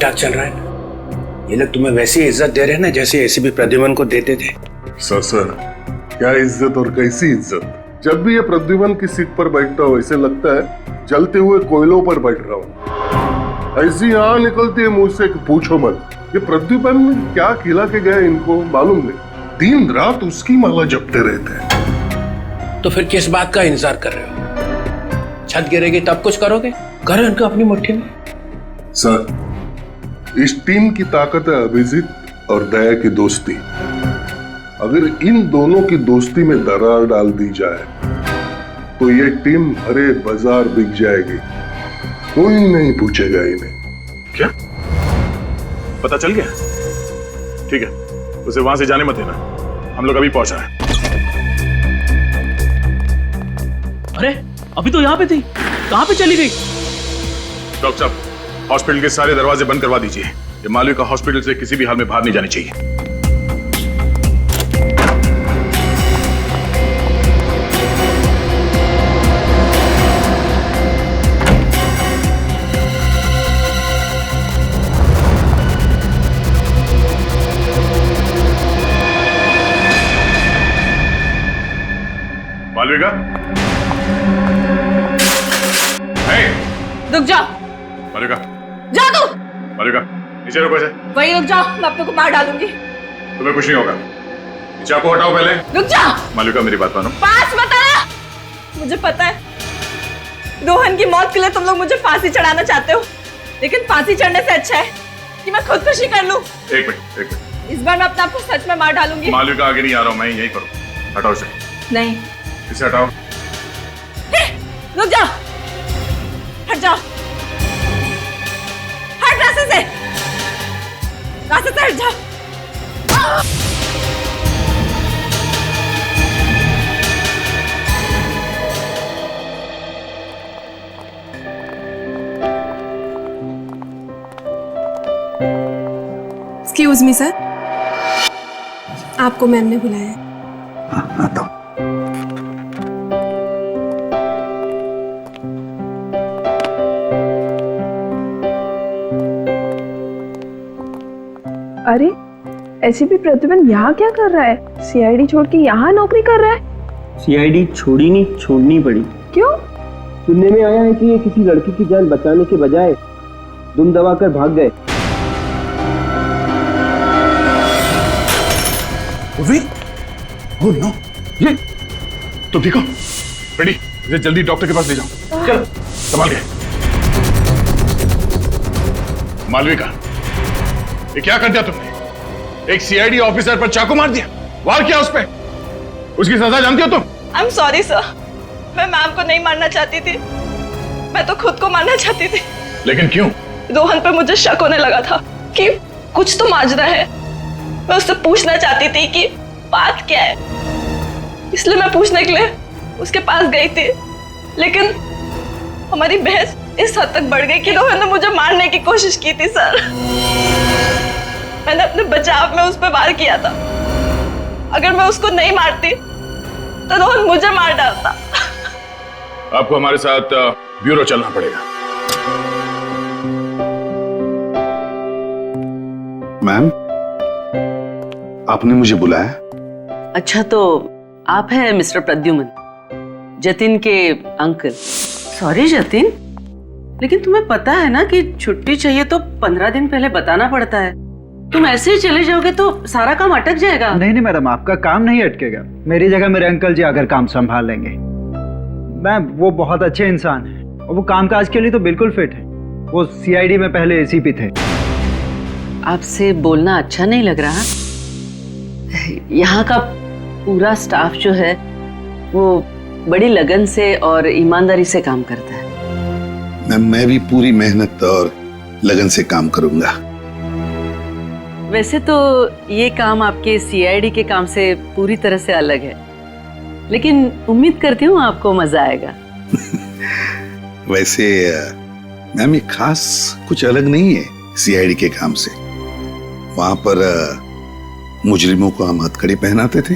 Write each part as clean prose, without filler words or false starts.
ठीक ठाक चल रहा है ना? ये लोग तुम्हें वैसी इज्जत दे रहे हैं ना जैसे एसीपी प्रद्युमन को देते थे। सर क्या इज्जत और कैसी इज्जत। जब भी ये प्रद्युमन की सीट पर बैठता हूँ ऐसे लगता है जलते हुए कोयलों पर बैठ रहा हूँ। ऐसी यहाँ निकलती है मुंह से कि पूछो मत। ये प्रद्युमन क्या खिला के गए इनको मालूम नहीं, दिन रात उसकी माला जपते रहते हैं। तो फिर किस बात का इंतजार कर रहे हो? छत गिरेगी तब कुछ करोगे? करो इनको अपनी मुट्ठी में। सर, इस टीम की ताकत है अभिजीत और दया की दोस्ती। अगर इन दोनों की दोस्ती में दरार डाल दी जाए तो ये टीम हरे बाजार बिक जाएगी, कोई नहीं पूछेगा इन्हें। क्या पता चल गया? ठीक है, उसे वहां से जाने मत देना, हम लोग अभी पहुंच रहे हैं। अरे अभी तो यहाँ पे थी, कहाँ पे चली गई? डॉक्टर साहब, हॉस्पिटल के सारे दरवाजे बंद करवा दीजिए। ये मालविका हॉस्पिटल से किसी भी हाल में बाहर नहीं जानी चाहिए। मालविका, रुक जाओ। मालविका, जा तू। मालविका, नीचे रुको। वही रुक जाओ, मैं अपने को मार डालूंगी। तुम्हें कुछ नहीं होगा, नीचे आपको हटाओ पहले। रुक जाओ। मालविका, मेरी बात मानो। पास मत आना। मुझे पता है रोहन की मौत के लिए तुम लोग मुझे फांसी चढ़ाना चाहते हो, लेकिन फांसी चढ़ने से अच्छा है कि मैं खुदकुशी कर लूं। एक मिनट। इस बार मैं अपने आप को सच में मार डालूंगी। मालविका, आगे नहीं आ रहा हूं मैं, यही करूं। हटाओ इसे। नहीं, इसे हटाओ। रुक जाओ, हट जाओ, हट रास्ते से हट जाओ। एक्सक्यूज मी सर, आपको मैम ने बुलाया है। आता हूं। अरे एसीपी प्रद्युमन यहाँ क्या कर रहा है? सीआईडी छोड़ के यहाँ नौकरी कर रहा है? सीआईडी छोड़ी नहीं, छोड़नी पड़ी। क्यों? सुनने में आया है कि ये किसी लड़की की जान बचाने के बजाय दुम दबाकर भाग गए। ओह नो, ये तुम ठीक हो? रेडी, इसे जल्दी डॉक्टर के पास ले जाओ। चलो, संभाल के। मालविका, ये क्या कर दिया तुमने? एक सीआईडी ऑफिसर पर चाकू मार दिया, वार किया उस पे। उसकी सजा जानती हो तुम? आई एम सॉरी सर, मैं मैम को नहीं मारना चाहती थी, मैं तो खुद को मारना चाहती थी। लेकिन क्यों? रोहन पर मुझे शक होने लगा था कि कुछ तो माजरा है। मैं उससे पूछना चाहती थी कि बात क्या है, इसलिए मैं पूछने के लिए उसके पास गई थी। लेकिन हमारी बहस इस हद तक बढ़ गई कि रोहन ने मुझे मारने की कोशिश की थी सर। मैंने अपने बचाव में उस पर वार किया था। अगर मैं उसको नहीं मारती तो रोहन मुझे मार डालता। आपको हमारे साथ ब्यूरो चलना पड़ेगा। मैम, आपने मुझे बुलाया? अच्छा, तो आप हैं मिस्टर प्रद्युमन, जतिन के अंकल। सॉरी जतिन, लेकिन तुम्हें पता है ना कि छुट्टी चाहिए तो 15 दिन पहले बताना पड़ता है। तुम ऐसे ही चले जाओगे तो सारा काम अटक जाएगा। नहीं मैडम, आपका काम नहीं अटकेगा। मेरी जगह मेरे अंकल जी आकर काम संभाल लेंगे। मैम, वो बहुत अच्छे इंसान हैं और वो कामकाज के लिए तो बिल्कुल फिट है। वो सीआईडी में पहले एसीपी थे। आपसे बोलना अच्छा नहीं लग रहा? यहाँ का पूरा स्टाफ जो है वो बड़ी लगन से और ईमानदारी से काम करता है। मैं भी पूरी मेहनत और लगन से काम करूंगा। वैसे तो ये काम आपके सीआईडी के काम से पूरी तरह से अलग है, लेकिन उम्मीद करती हूँ आपको मजा आएगा। वैसे मैम, ये खास कुछ अलग नहीं है सीआईडी के काम से। वहां पर मुजरिमों को हम हथकड़ी पहनाते थे,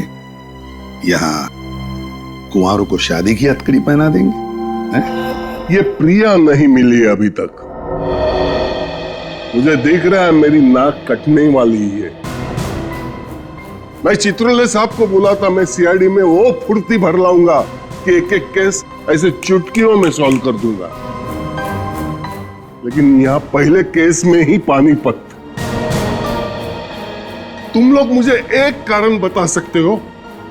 यहाँ कुंवारों को शादी की हथकड़ी पहना देंगे। ये प्रिया नहीं मिली अभी तक। मुझे दिख रहा है मेरी नाक कटने वाली है। मैं चित्रोले साहब को बोला था मैं सीआईडी में वो फुर्ती भर लाऊंगा कि एक एक केस ऐसे चुटकियों में सॉल्व कर दूंगा, लेकिन यहाँ पहले केस में ही पानीपत। तुम लोग मुझे एक कारण बता सकते हो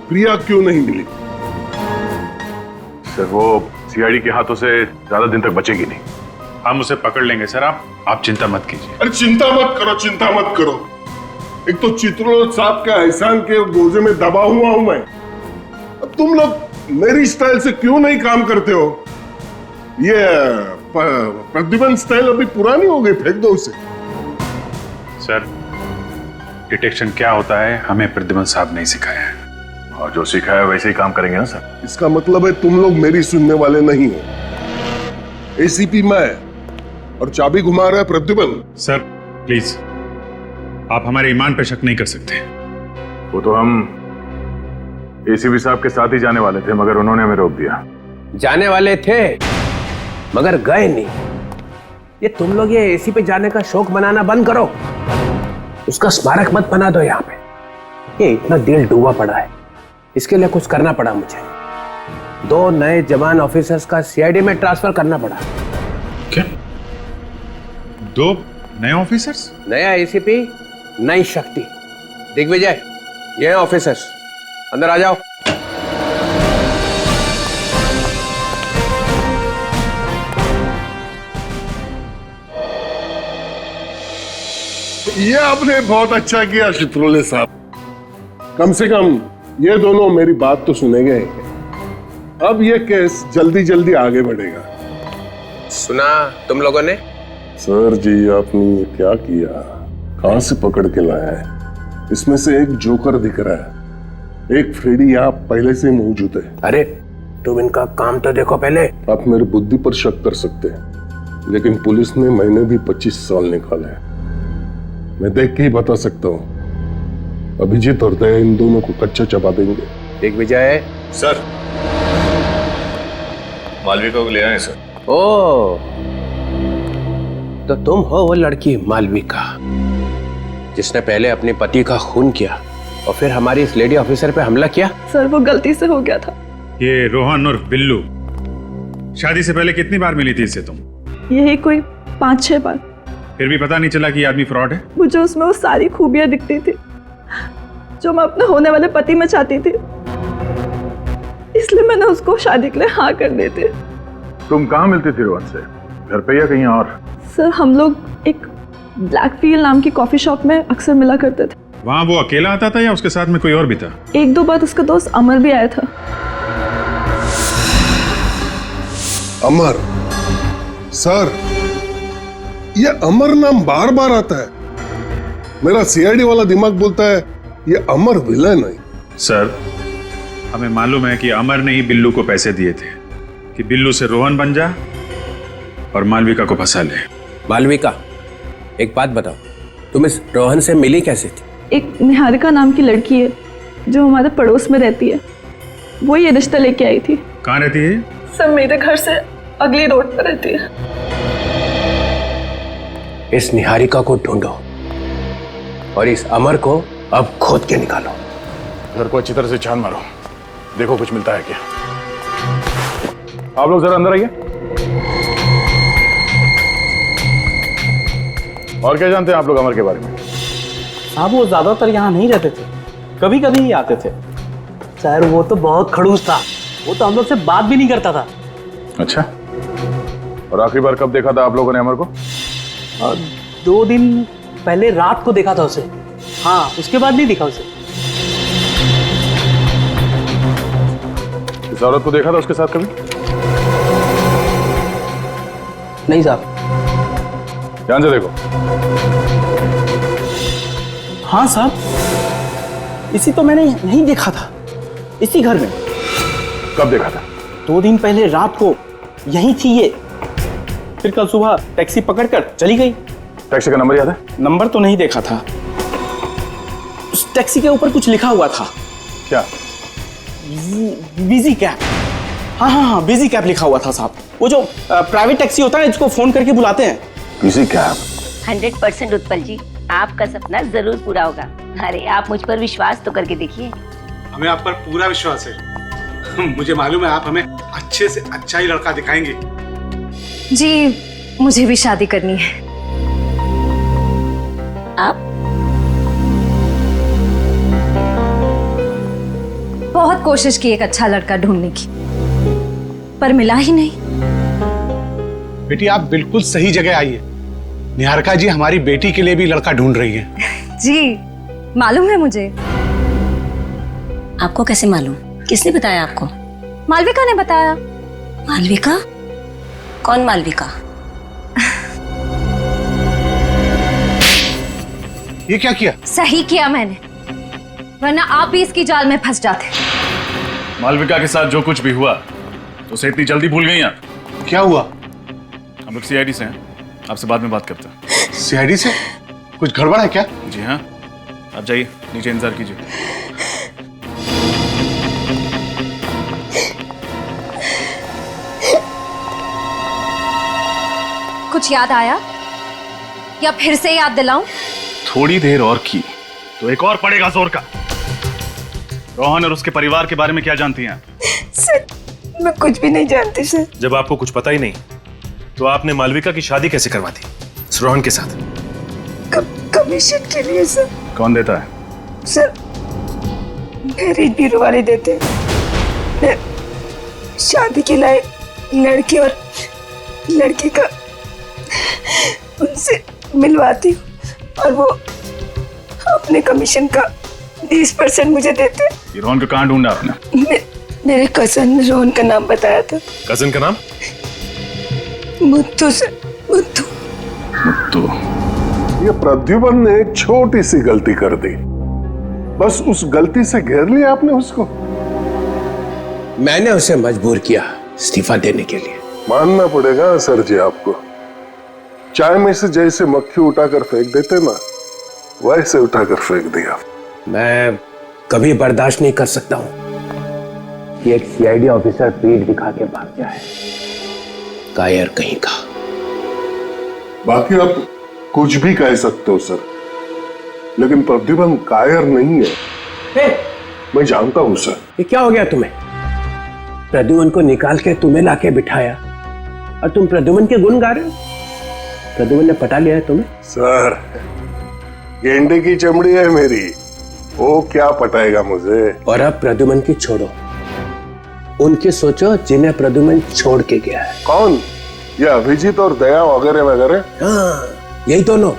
प्रिया क्यों नहीं मिली? सर वो सीआईडी के हाथों से ज्यादा दिन तक बचेगी नहीं। हम उसे पकड़ लेंगे सर, आप चिंता मत कीजिए। अरे चिंता मत करो, चिंता मत करो। एक तो चित्रोल साहब के एहसान के गोजे में दबा हुआ हूं मैं। अब तुम लोग मेरी स्टाइल से क्यों नहीं काम करते हो? ये प्रद्युमन स्टाइल अभी पुरानी हो गई, फेंक दो उसे। सर डिटेक्शन क्या होता है हमें प्रद्युमन साहब नहीं सिखाया है, और जो सिखाया है वैसे ही काम करेंगे ना सर। इसका मतलब है तुम लोग मेरी सुनने वाले नहीं हो। एसीपी मैं और चाबी घुमा रहा है प्रद्युमन। सर प्लीज, आप हमारे ईमान पे शक नहीं कर सकते। वो तो हम एसीपी साहब के साथ ही जाने वाले थे, मगर उन्होंने हमें रोक दिया। जाने वाले थे मगर गए नहीं। ये तुम लोग ये एसी पे जाने का शौक मनाना बंद करो, उसका स्मारक मत बना दो यहाँ पे। ये इतना दिल डूबा पड़ा है, इसके लिए कुछ करना पड़ा मुझे। 2 नए जवान ऑफिसर्स का सीआईडी में ट्रांसफर करना पड़ा। क्या 2 नए ऑफिसर्स? नया एसीपी, नई शक्ति। दिग्विजय, ये हैं ऑफिसर्स, अंदर आ जाओ। ये आपने बहुत अच्छा किया चित्रोले साहब। कम से कम ये दोनों मेरी बात तो सुनेंगे। अब ये केस जल्दी जल्दी आगे बढ़ेगा। सुना तुम लोगों ने? सर जी आपने ये क्या किया? कहां से पकड़ के लाया है? इसमें से एक जोकर दिख रहा है, एक फ्रेडी यहाँ पहले से मौजूद है। अरे तुम इनका काम तो देखो पहले। आप मेरी बुद्धि पर शक कर सकते हैं, लेकिन पुलिस ने मैंने भी 25 साल निकाले हैं। मैं देख के ही बता सकता हूँ। अभिजीत और दया इन दोनों को कच्चा चबा देंगे। दिग्विजय। सर मालविका को ले आए सर। ओ, तो तुम हो वो लड़की मालविका जिसने पहले अपने पति का खून किया और फिर हमारी इस लेडी ऑफिसर पे हमला किया? सर वो गलती से हो गया था। ये रोहन और बिल्लू शादी से पहले कितनी बार मिली थी इससे तुम? यही कोई 5-6 बार। फिर भी पता नहीं चला कि ये आदमी फ्रॉड है? मुझे उसमें वो सारी खूबियां दिखती थी जो मैं अपने होने वाले पति में चाहती थी, इसलिए मैंने उसको शादी के लिए हाँ कर दी थी। तुम कहाँ मिलती थी रोहन से, घर पे या कहीं और? सर हम लोग एक ब्लैकफील्ड नाम की कॉफी शॉप में अक्सर मिला करते थे। वहाँ वो अकेला आता था या उसके साथ में कोई और भी था? 1-2 बार उसका दोस्त अमर भी आया था। अमर? सर ये अमर नाम बार बार आता है। मेरा सीआईडी वाला दिमाग बोलता है ये अमर विलन है। सर हमें मालूम है कि अमर ने ही बिल्लू को पैसे दिए थे कि बिल्लू से रोहन बन जा और मालविका को फंसा ले। मालविका, एक बात बताओ, तुम इस रोहन से मिली कैसे थी? एक निहारिका नाम की लड़की है जो हमारे पड़ोस में रहती है, वो ये रिश्ता लेके आई थी। कहाँ रहती है? सर मेरे घर से अगली रोड पर रहती है। इस निहारिका को ढूंढो और इस अमर को अब खोद के निकालो। घर को अच्छी तरह से छान मारो, देखो कुछ मिलता है क्या। आप लोग जरा अंदर आइए। और क्या जानते हैं आप लोग अमर के बारे में? साहब वो ज्यादातर यहाँ नहीं रहते थे, कभी कभी ही आते थे। सर वो तो बहुत खड़ूस था, वो तो हम लोग से बात भी नहीं करता था। अच्छा, और आखिरी बार कब देखा था आप लोगों ने अमर को? 2 दिन पहले रात को देखा था उसे। हाँ, उसके बाद नहीं दिखा उसे। इस औरत को देखा था उसके साथ कभी? नहीं साहब। ध्यान से देखो। हाँ साहब, इसी तो मैंने नहीं देखा था, इसी घर में। कब देखा था? 2 दिन पहले रात को यहीं थी ये, फिर कल सुबह टैक्सी पकड़कर चली गई। टैक्सी का नंबर याद है? नंबर तो नहीं देखा था, उस टैक्सी के ऊपर कुछ लिखा हुआ था। क्या? Busy cab. हाँ हाँ हाँ, बिजी कैब लिखा हुआ था साहब। वो जो प्राइवेट टैक्सी होता है जिसको फोन करके बुलाते हैं। Busy cab? 100% उत्पल जी, आपका सपना जरूर पूरा होगा। अरे आप मुझ पर विश्वास तो करके देखिए। हमें आप पर पूरा विश्वास है। मुझे मालूम है आप हमें अच्छे से अच्छा ही लड़का दिखाएंगे। जी, मुझे भी शादी करनी है। आप बहुत कोशिश की एक अच्छा लड़का ढूंढने की, पर मिला ही नहीं। बेटी आप बिल्कुल सही जगह आई है। निहारिका जी हमारी बेटी के लिए भी लड़का ढूंढ रही है। जी, मालूम है मुझे। आपको कैसे मालूम? किसने बताया आपको? मालविका ने बताया। मालविका? कौन मालविका? ये क्या किया? सही किया मैंने, वरना आप भी इसकी जाल में फंस जाते। मालविका के साथ जो कुछ भी हुआ तो उसे इतनी जल्दी भूल गई आप? क्या हुआ? हम लोग सीआईडी से हैं, आपसे बाद में बात करते हैं। सीआईडी से? कुछ गड़बड़ है क्या? जी हाँ, आप जाइए नीचे इंतजार कीजिए। कुछ याद आया या फिर से याद दिलाऊं? थोड़ी देर और की तो एक और पड़ेगा जोर का। रोहन और उसके परिवार के बारे में क्या जानती हैं? सर, मैं कुछ भी नहीं जानती सर। जब आपको कुछ पता ही नहीं तो आपने मालविका की शादी कैसे करवा दी रोहन के साथ? कमीशन के लिए सर। कौन देता है? सर, मैरिज ब्यूरो वाले देते हैं। मैं शादी के लायक लड़के और लड़की का उनसे मिलवाती हूँ और वो अपने कमीशन का 20% मुझे देते। ये रोहन को कहाँ ढूंढा आपने? मेरे कजन ने रोहन का नाम बताया था। कजन का नाम? मुत्तू सर, मुत्तू। मुत्तू। ये प्रद्युमन ने एक छोटी सी गलती कर दी, बस उस गलती से घेर लिया आपने उसको। मैंने उसे मजबूर किया इस्तीफा देने के लिए। मानना पड़ेगा सर जी आपको, चाय में से जैसे मक्खी उठाकर फेंक देते ना, वैसे उठाकर फेंक दिया। मैं कभी बर्दाश्त नहीं कर सकता हूं कि एक सीआईडी ऑफिसर पीठ दिखा के भाग जाए। कायर कहीं का। बाकी आप कुछ भी कह सकते हो सर, लेकिन प्रद्युमन कायर नहीं है। मैं जानता हूं सर। ये क्या हो गया तुम्हें? प्रद्युमन को निकाल के तुम्हें लाके बिठाया और तुम प्रद्युमन के गुण गा रहे हो। प्रद्युमन ने पटा लिया है तुम्हें? सर, गेंडे की चमड़ी है मेरी, वो क्या पटाएगा मुझे। और अब प्रद्युमन की छोड़ो, उनकी सोचो जिन्हें प्रद्युमन छोड़ के गया है। कौन? ये अभिजीत और दया वगैरह वगैरह? हाँ, यही दोनों।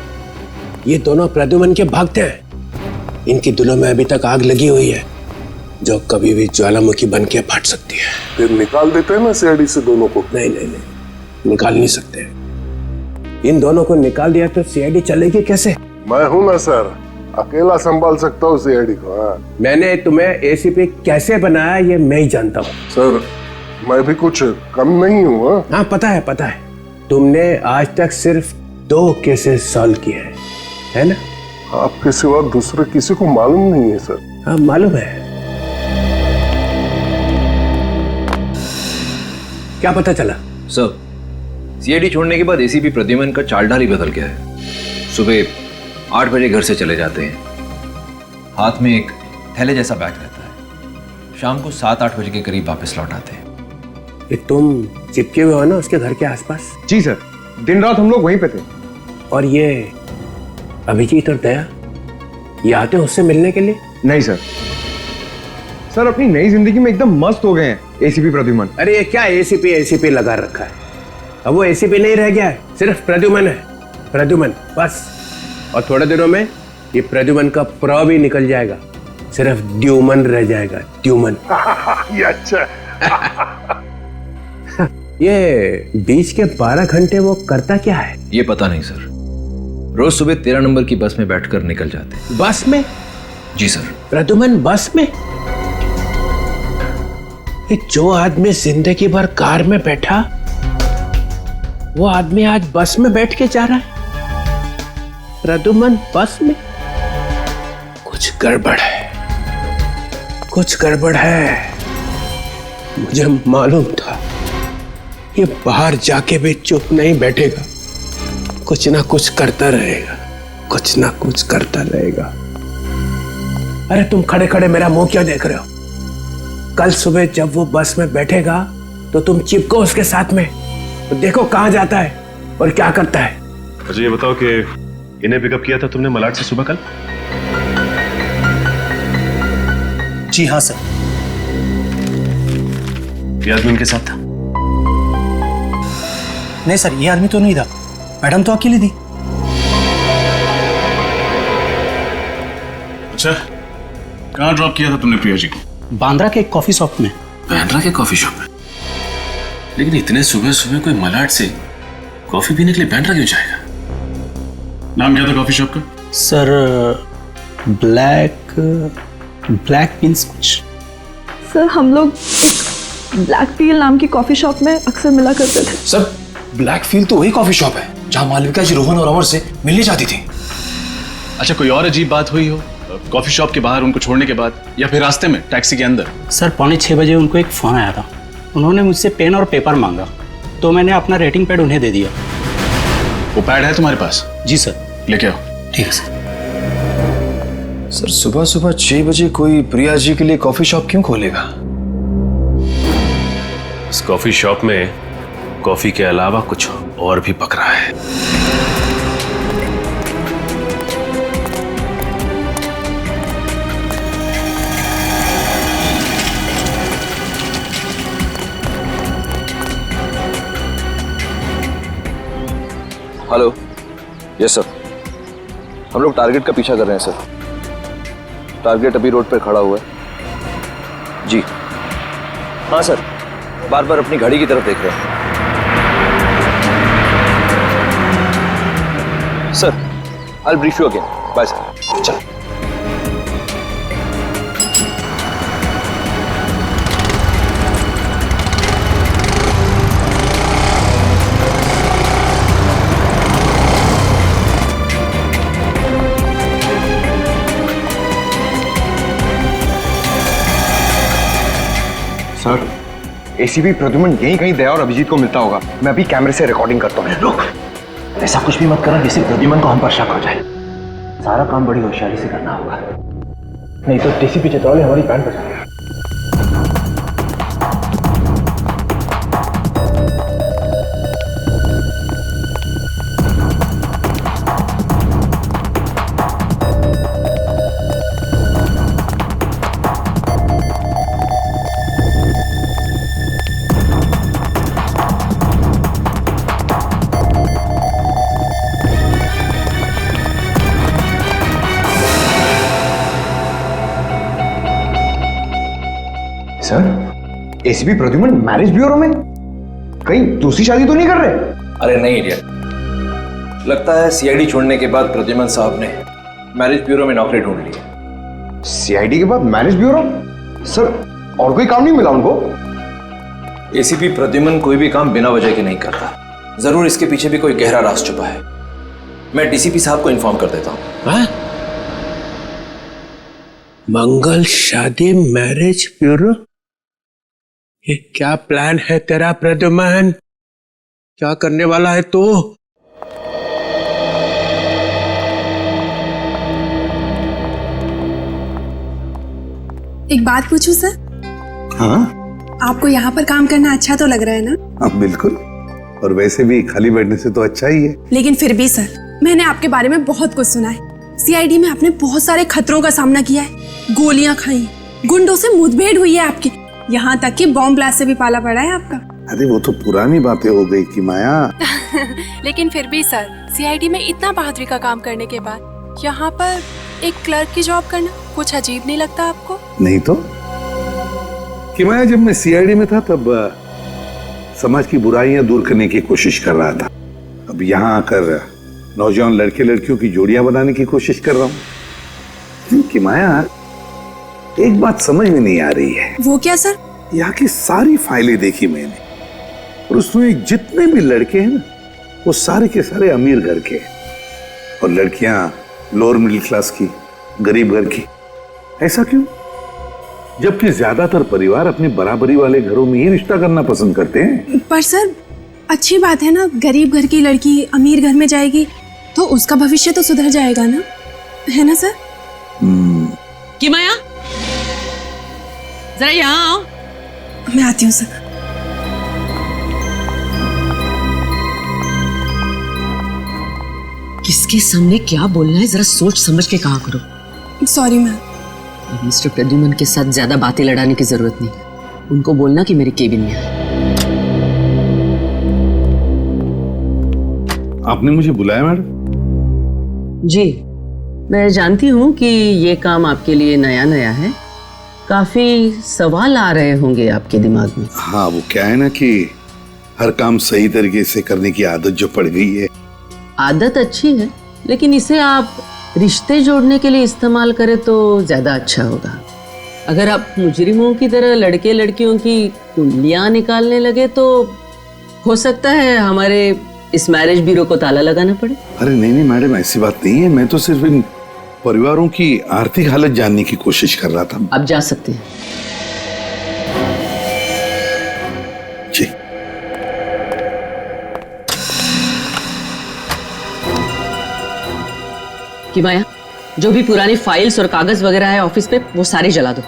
ये दोनों प्रद्युमन के भक्त हैं। इनकी दिलों में अभी तक आग लगी हुई है जो कभी भी ज्वालामुखी बन के फट सकती है। फिर निकाल देते हैं ना सीआईडी से दोनों को। नहीं नहीं नहीं, निकाल नहीं सकते। इन दोनों को निकाल दिया तो सीआईडी चलेगी कैसे? मैं हूं ना सर, अकेला संभाल सकता हूँ सीआईडी को। हाँ। मैंने तुम्हें एसीपी कैसे बनाया ये मैं ही जानता हूँ। सर, मैं भी कुछ कम नहीं हूँ। हाँ, पता है पता है। तुमने आज तक सिर्फ 2 केसेस सॉल्व किए हैं, है ना? आपके सिवा दूसरे किसी को मालूम नहीं है सर। हाँ, मालूम है। क्या पता चला? सर, सीआईडी छोड़ने के बाद एसीपी प्रद्युमन का चालढाल ही बदल गया है। सुबह 8 बजे घर से चले जाते हैं, हाथ में एक थैले जैसा बैग रहता है। शाम को 7-8 बजे के करीब वापस लौट आते हैं। ये तुम चिपके हुए हो ना उसके घर के आसपास? जी सर, दिन रात हम लोग वहीं पे थे। और ये अभिजीत और दया, ये आते हैं उससे मिलने के लिए? नहीं सर, सर अपनी नई जिंदगी में एकदम मस्त हो गए हैं एसीपी प्रद्युमन। अरे ये क्या एसीपी लगा रखा है? अब वो एसीपी नहीं रह गया है, सिर्फ प्रद्युमन है। प्रद्युमन बस। और थोड़े दिनों में ये प्रद्युमन का प्र भी निकल जाएगा, सिर्फ द्युमन रह जाएगा। द्युमन। ये अच्छा। ये बीच के 12 घंटे वो करता क्या है? ये पता नहीं सर, रोज सुबह 13 नंबर की बस में बैठकर निकल जाते हैं। बस में? जी सर। प्रद्युमन बस में? ये जो आदमी जिंदगी भर कार में बैठा, वो आदमी आज बस में बैठ के जा रहा है। प्रद्युमन बस में? कुछ गड़बड़ है, कुछ गड़बड़ है। मुझे मालूम था ये बाहर जाके भी चुप नहीं बैठेगा। कुछ ना कुछ करता रहेगा, कुछ ना कुछ करता रहेगा। अरे तुम खड़े खड़े मेरा मुंह क्यों देख रहे हो? कल सुबह जब वो बस में बैठेगा तो तुम चिपको उसके साथ में, तो देखो कहां जाता है और क्या करता है। मुझे ये बताओ कि इन्हें पिकअप किया था तुमने मलाड से सुबह कल? जी हाँ सर। ये आदमी उनके साथ था? नहीं सर, ये आदमी तो नहीं था, मैडम तो अकेली थी। अच्छा, कहाँ ड्रॉप किया था तुमने प्रिया जी को? बांद्रा के एक कॉफी शॉप में। बांद्रा के कॉफी शॉप में? लेकिन इतने सुबह सुबह कोई मलाड से कॉफी पीने के लिए बांद्रा क्यों जाएगा? नाम क्या था कॉफी शॉप का? सर ब्लैक पिंस कुछ। सर हम लोग ब्लैक फील नाम की कॉफी शॉप में अक्सर मिला करते थे। सर ब्लैक फील तो वही कॉफी शॉप है जहां मालविका जी रोहन और अमर से मिलने जाती थी। अच्छा, कोई और अजीब बात हुई हो कॉफी शॉप के बाहर उनको छोड़ने के बाद, या फिर रास्ते में टैक्सी के अंदर? सर 5:45 बजे उनको एक फोन आया था। उन्होंने मुझसे पेन और पेपर मांगा तो मैंने अपना रेटिंग पैड उन्हें दे दिया। वो पैड है तुम्हारे पास? जी सर। लेके आओ। ठीक है सर। सर सुबह सुबह 6 बजे कोई प्रिया जी के लिए कॉफी शॉप क्यों खोलेगा? इस कॉफी शॉप में कॉफी के अलावा कुछ और भी पक रहा है। हेलो। यस सर, हम लोग टारगेट का पीछा कर रहे हैं सर। टारगेट अभी रोड पर खड़ा हुआ है। जी हाँ सर, बार बार अपनी घड़ी की तरफ देख रहे हैं। Sir I will brief you again. Bye sir. चलो। सर एसीपी प्रद्युमन यहीं कहीं दया और अभिजीत को मिलता होगा। मैं अभी कैमरे से रिकॉर्डिंग करता हूँ। रुक, ऐसा कुछ भी मत करना जिससे प्रद्युमन को हम पर शक हो जाए। सारा काम बड़ी होशियारी से करना होगा, नहीं तो डीसीपी चितौले हमारी बैंड बजा देगा। Sir ACP Pradyuman marriage bureau में? कहीं दूसरी शादी तो नहीं कर रहे? अरे नहीं इडियट, लगता है सीआईडी छोड़ने के बाद प्रद्युमन साहब ने मैरिज ब्यूरो में नौकरी ढूंढ ली है। सीआईडी के बाद मैरिज ब्यूरो? सर और कोई काम नहीं मिला उनको? एसीपी प्रद्युमन कोई भी काम बिना वजह के नहीं करता, जरूर इसके पीछे भी कोई गहरा राज छुपा है। मैं डीसीपी साहब को इन्फॉर्म कर देता हूँ। मंगल शादी मैरिज ब्यूरो? ये क्या प्लान है तेरा प्रद्युमन? क्या करने वाला है तू? एक बात पूछूं सर? हाँ आपको यहाँ पर काम करना अच्छा तो लग रहा है ना? हाँ बिल्कुल, और वैसे भी खाली बैठने से तो अच्छा ही है। लेकिन फिर भी सर, मैंने आपके बारे में बहुत कुछ सुना है। सीआईडी में आपने बहुत सारे खतरों का सामना किया है, गोलियां खाई, गुंडों से मुठभेड़ हुई है आपकी, यहाँ तक कि बॉम्ब ब्लास्ट से भी पाला पड़ा है आपका। अरे वो तो पुरानी बातें हो गई कि माया। लेकिन फिर भी सर, सीआईडी में इतना बहादुरी का काम करने के बाद यहाँ पर एक क्लर्क की जॉब करना कुछ अजीब नहीं लगता आपको? नहीं तो कि माया, जब मैं सीआईडी में था तब समाज की बुराइयां दूर करने की कोशिश कर रहा था। अब यहाँ आकर नौजवान लड़के लड़कियों की जोड़ियां बनाने की कोशिश कर रहा हूँ। कि माया, एक बात समझ में नहीं आ रही है। वो क्या सर? यहाँ की सारी फाइलें देखी मैंने, और उसमें जितने भी लड़के हैं ना, वो सारे के सारे अमीर घर के, और लड़कियां लोअर मिडिल क्लास की, गरीब घर की। ऐसा क्यों? जबकि ज्यादातर परिवार अपने बराबरी वाले घरों में ही रिश्ता करना पसंद करते हैं। पर सर, अच्छी बात है ना, गरीब घर की लड़की अमीर घर में जाएगी तो उसका भविष्य तो सुधर जाएगा ना, है ना सर? कि माया, जरा यहाँ आओ। मैं आती हूँ सर। किसके सामने क्या बोलना है, जरा सोच समझ के कहा करो। Sorry ma'am. अब मिस्टर प्रद्युमन के साथ ज्यादा बातें लड़ाने की जरूरत नहीं, उनको बोलना कि मेरे केबिन में आए। आपने मुझे बुलाया मैडम? जी, मैं जानती हूँ कि ये काम आपके लिए नया नया है, काफी सवाल आ रहे होंगे आपके दिमाग में। हाँ, वो क्या है ना कि हर काम सही तरीके से करने की आदत जो पड़ गई है। आदत अच्छी है, लेकिन इसे आप रिश्ते जोड़ने के लिए इस्तेमाल करें तो ज्यादा अच्छा होगा। अगर आप मुजरिमों की तरह लड़के लड़कियों की कुंडलियां निकालने लगे तो हो सकता है हमारे इस मैरिज ब्यूरो को ताला लगाना पड़े। अरे नहीं नहीं मैडम, ऐसी बात नहीं है। मैं तो सिर्फ इन परिवारों की आर्थिक हालत जानने की कोशिश कर रहा था। आप जा सकते हैं। जी। कि माया, जो भी पुरानी फाइल्स और कागज वगैरह है ऑफिस पे वो सारे जला दो,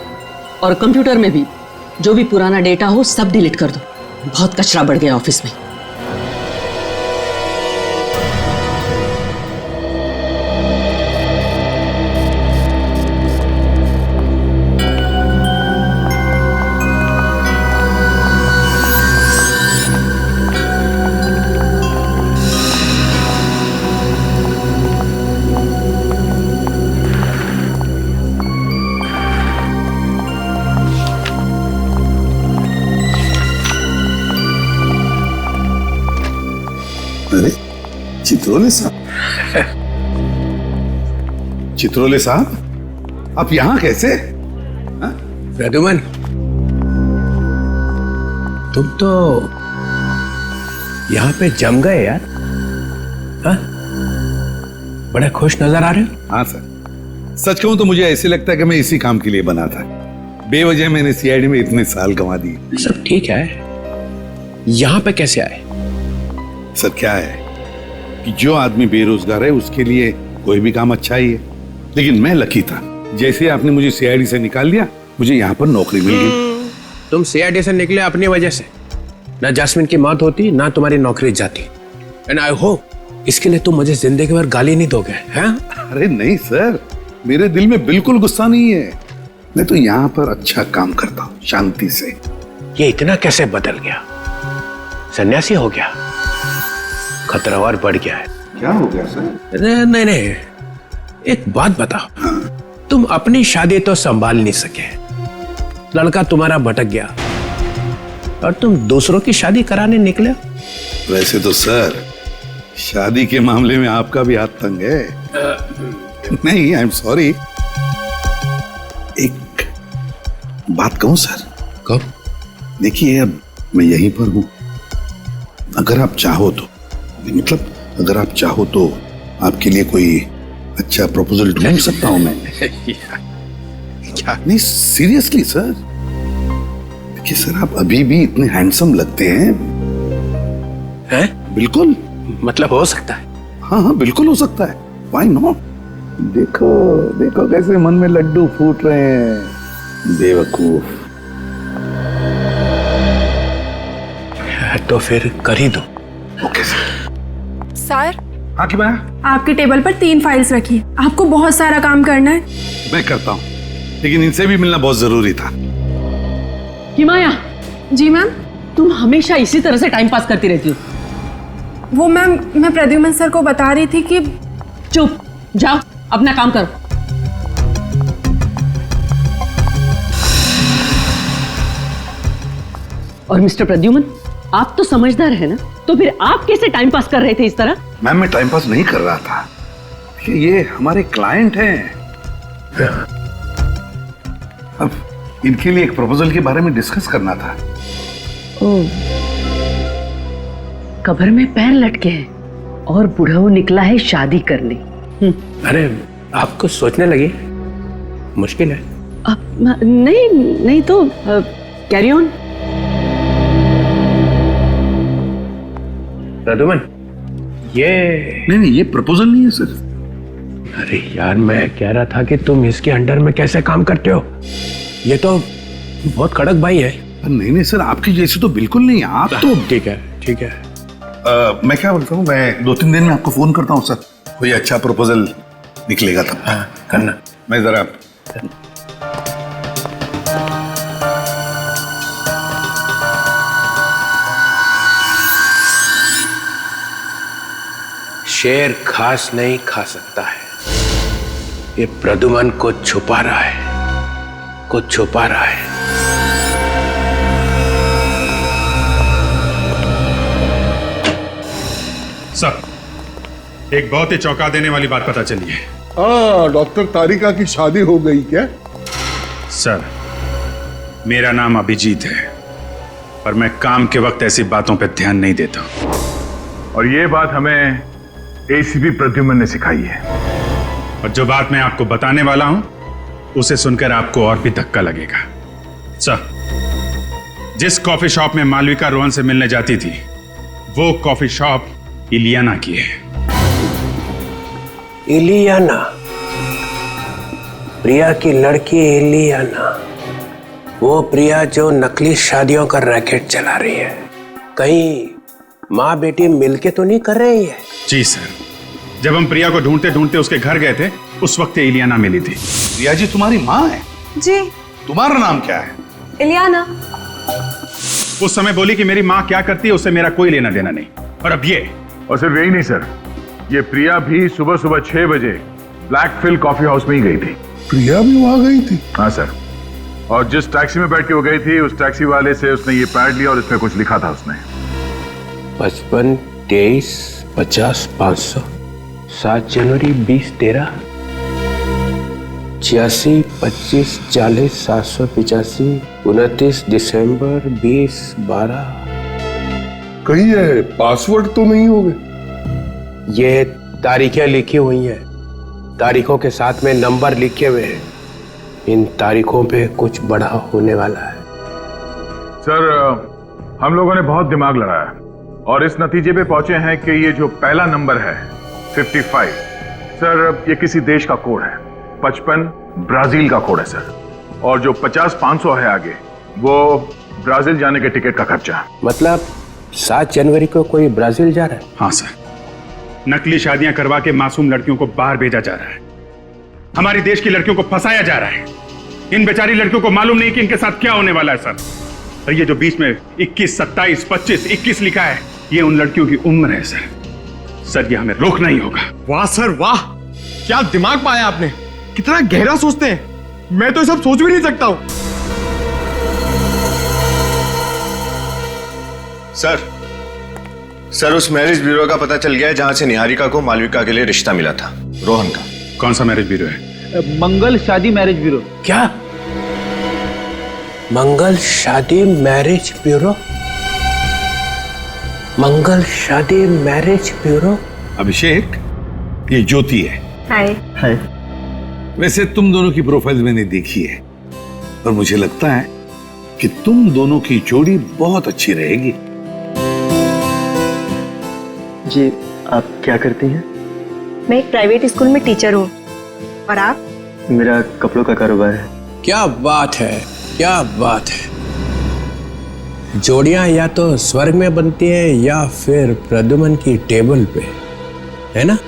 और कंप्यूटर में भी जो भी पुराना डेटा हो सब डिलीट कर दो। बहुत कचरा बढ़ गया ऑफिस में। अरे चित्रोले साहब, चित्रोले साहब, आप यहाँ कैसे? प्रद्युमन, तुम तो यहाँ पे जम गए यार। हाँ? बड़े खुश नजर आ रहे हो। हाँ सर, सच कहूं तो मुझे ऐसे लगता है कि मैं इसी काम के लिए बना था। बेवजह मैंने सीआईडी में इतने साल गंवा दिए। सब ठीक है, यहाँ पे कैसे आए? सर क्या है कि जो आदमी बेरोजगार है उसके लिए कोई भी काम अच्छा ही है, लेकिन मैं लकी था। जैसे आपने मुझे सीआईडी से निकाल दिया, मुझे यहाँ पर नौकरी मिल गई। तुम सीआईडी से निकले अपनी वजह से, ना जैस्मिन की मौत होती ना तुम्हारी नौकरी जाती। एंड आई होप इसके लिए तुम मुझे जिंदगी भर गाली नहीं दोगे, हैं? अरे नहीं सर, मेरे दिल में बिल्कुल गुस्सा नहीं है। मैं तो यहाँ पर अच्छा काम करता हूँ, शांति से। ये इतना कैसे बदल गया? सन्यासी हो गया? खतरा और बढ़ गया है। क्या हो गया सर? नहीं नहीं, एक बात बताओ। हाँ। तुम अपनी शादी तो संभाल नहीं सके, लड़का तुम्हारा भटक गया और तुम दूसरों की शादी कराने निकले। वैसे तो सर, शादी के मामले में आपका भी हाथ तंग है। नहीं, आई एम सॉरी। एक बात कहूं सर? कब? देखिए, अब मैं यहीं पर हूं। अगर आप चाहो तो, मतलब अगर आप चाहो तो आपके लिए कोई अच्छा प्रपोजल ढूंढ सकता हूं मैं। क्या? नहीं सीरियसली सर। देखिए सर, आप अभी भी इतने हैंडसम लगते हैं। हैं? बिल्कुल। मतलब हो सकता है? हाँ हाँ, बिल्कुल हो सकता है। Why not? देखो देखो कैसे मन में लड्डू फूट रहे हैं, बेवकूफ। तो फिर कर ही दो। Okay sir. सर, हाँ की बात? आपकी टेबल पर 3 फाइल्स रखी, आपको बहुत सारा काम करना है। मैं करता हूँ, लेकिन इनसे भी मिलना बहुत जरूरी था। कि माया। जी मैम। तुम हमेशा इसी तरह से टाइम पास करती रहती हो। वो मैम, मैं प्रद्युमन सर को बता रही थी कि। चुप, जाओ अपना काम करो। और मिस्टर प्रद्युमन, आप तो समझदार है ना, तो फिर आप कैसे टाइम पास कर रहे थे इस तरह? मैम, मैं टाइम पास नहीं कर रहा था। ये हमारे क्लाइंट हैं। अब इनके लिए एक प्रपोजल के बारे में डिस्कस करना था। ओह, कब्र में पैर लटके हैं और बुढ़ऊ निकला है शादी करने। अरे आप कुछ सोचने लगे? मुश्किल है। नहीं नहीं तो कैरी ऑन। प्रद्युमन, ये नहीं, ये प्रपोजल नहीं है सर। अरे यार, मैं कह रहा था कि तुम इसके अंडर में कैसे काम करते हो? ये तो बहुत कड़क भाई है। नहीं सर, आपकी जैसी तो बिल्कुल नहीं। आप तो ठीक है, ठीक है। मैं क्या बोलता हूँ, मैं 2-3 दिन में आपको फोन करता हूँ सर। कोई अच्छा प्रपोजल निकलेगा तब। हाँ, करना। मैं जरा शेर घास नहीं खा सकता है। ये प्रद्युमन को छुपा रहा है, कुछ छुपा रहा है। सर, एक बहुत ही चौंका देने वाली बात पता चली है। हाँ, डॉक्टर तारिका की शादी हो गई क्या? सर, मेरा नाम अभिजीत है, पर मैं काम के वक्त ऐसी बातों पर ध्यान नहीं देता। और ये बात हमें एसीपी प्रद्युमन ने सिखाई है। और जो बात मैं आपको बताने वाला हूं, उसे सुनकर आपको और भी धक्का लगेगा। सर, जिस कॉफी शॉप में मालविका रोहन से मिलने जाती थी, वो कॉफी शॉप इलियाना की है। इलियाना? प्रिया की लड़की इलियाना? वो प्रिया जो नकली शादियों का रैकेट चला रही है। कहीं माँ बेटी मिलके तो नहीं कर रही है? जी सर, जब हम प्रिया को ढूंढते ढूंढते उसके घर गए थे, उस वक्त इलियाना मिली थी। प्रिया जी तुम्हारी माँ है? जी। तुम्हारा नाम क्या है? इलियाना। उस समय बोली कि मेरी माँ क्या करती है उससे मेरा कोई लेना देना नहीं। और अब ये। और सिर्फ यही नहीं सर, ये प्रिया भी सुबह सुबह 6 बजे ब्लैक फिल कॉफी हाउस में ही गई थी। प्रिया भी वहां गई थी? हाँ सर, और जिस टैक्सी में बैठ के वो गई थी, उस टैक्सी वाले से उसने ये पैड लिया और इसमें कुछ लिखा था उसने। 55 23 50 500, 7 जनवरी 20 13, 86 25 40 785, 29 दिसंबर 20 12। कहीं है पासवर्ड तो नहीं होंगे? ये तारीखें लिखी हुई हैं, तारीखों के साथ में नंबर लिखे हुए हैं। इन तारीखों पे कुछ बड़ा होने वाला है। सर, हम लोगों ने बहुत दिमाग लड़ाया और इस नतीजे पे पहुंचे हैं कि ये जो पहला नंबर है 55, सर ये किसी देश का कोड है। 55 ब्राजील का कोड है सर। और जो 50-500 है आगे, वो ब्राजील जाने के टिकट का खर्चा। मतलब 7 जनवरी को कोई ब्राजील जा रहा है? हाँ सर, नकली शादियां करवा के मासूम लड़कियों को बाहर भेजा जा रहा है। हमारे देश की लड़कियों को फंसाया जा रहा है। इन बेचारी लड़कियों को मालूम नहीं कि इनके साथ क्या होने वाला है सर। और ये जो बीच में 21, 27, 25, 21 लिखा है, ये उन लड़कियों की उम्र है सर। सर, ये हमें रोकना ही होगा। वाह सर वाह, क्या दिमाग पाया आपने। कितना गहरा सोचते हैं, मैं तो ये सब सोच भी नहीं सकता हूं। सर, उस मैरिज ब्यूरो का पता चल गया है जहां से निहारिका को मालविका के लिए रिश्ता मिला था, रोहन का। कौन सा मैरिज ब्यूरो है? मंगल शादी मैरिज ब्यूरो। क्या? मंगल शादी मैरिज ब्यूरो? मंगल शादी मैरिज ब्यूरो? अभिषेक, ये ज्योति है। हाय। हाय। वैसे तुम दोनों की प्रोफाइल मैंने देखी है और मुझे लगता है कि तुम दोनों की जोड़ी बहुत अच्छी रहेगी। जी, आप क्या करती हैं? मैं एक प्राइवेट स्कूल में टीचर हूँ। और आप? मेरा कपड़ों का कारोबार है। क्या बात है, क्या बात है। जोड़ियां या तो स्वर्ग में बनती है या फिर प्रद्युमन की टेबल पे, है ना?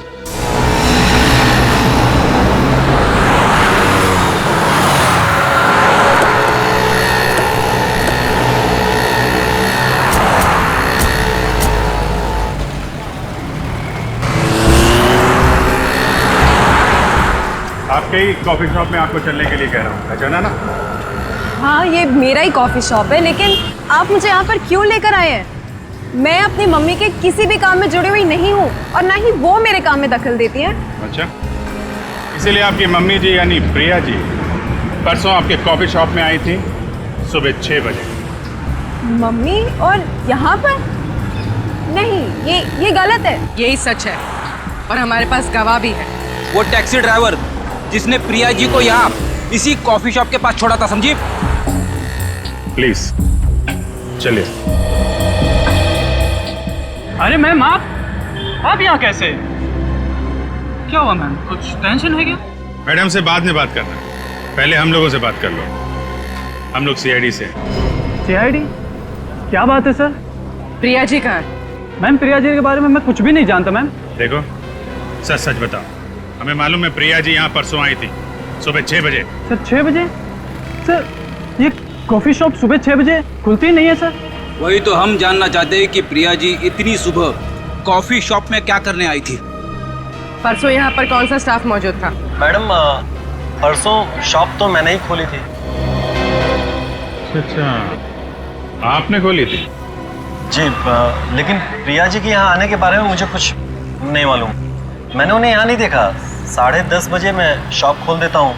आपके ही कॉफी शॉप में आपको चलने के लिए कह रहा हूँ, पहचाना ना? हाँ, ये मेरा ही कॉफी शॉप है, लेकिन आप मुझे यहाँ पर क्यों लेकर आए हैं? मैं अपनी मम्मी के किसी भी काम में जुड़ी हुई नहीं हूँ और ना ही वो मेरे काम में दखल देती हैं। अच्छा, इसीलिए आपकी मम्मी जी यानी प्रिया जी परसों आपके कॉफी शॉप में आई थी सुबह 6 बजे। मम्मी? और यहाँ पर? नहीं, ये गलत है। यही सच है और हमारे पास गवाह भी है। वो टैक्सी ड्राइवर जिसने प्रिया जी को यहाँ इसी कॉफी शॉप के पास छोड़ा था, समझी? प्लीज चलिए। अरे मैम आप यहाँ कैसे? क्या हुआ मैम, कुछ टेंशन है क्या? मैडम से बाद में बात करना, पहले हम लोगों से बात कर लो। हम लोग सीआईडी से। सीआईडी? क्या बात है सर? प्रिया जी कहाँ? मैम प्रिया जी के बारे में मैं कुछ भी नहीं जानता मैम। देखो सच सच बताओ, हमें मालूम है प्रिया जी यहाँ परसों आई थी सुबह 6 बजे। सर 6 बजे? सर ये कॉफी शॉप सुबह 6 बजे खुलती नहीं है सर। वही तो हम जानना चाहते हैं कि प्रिया जी इतनी सुबह कॉफी शॉप में क्या करने आई थी। परसों यहाँ पर कौन सा स्टाफ मौजूद था? मैडम परसों शॉप तो मैंने ही खोली थी। अच्छा आपने खोली थी? जी लेकिन प्रिया जी के यहाँ आने के बारे में मुझे कुछ नहीं मालूम। मैंने उन्हें यहाँ नहीं देखा। 10:30 बजे मैं शॉप खोल देता हूँ,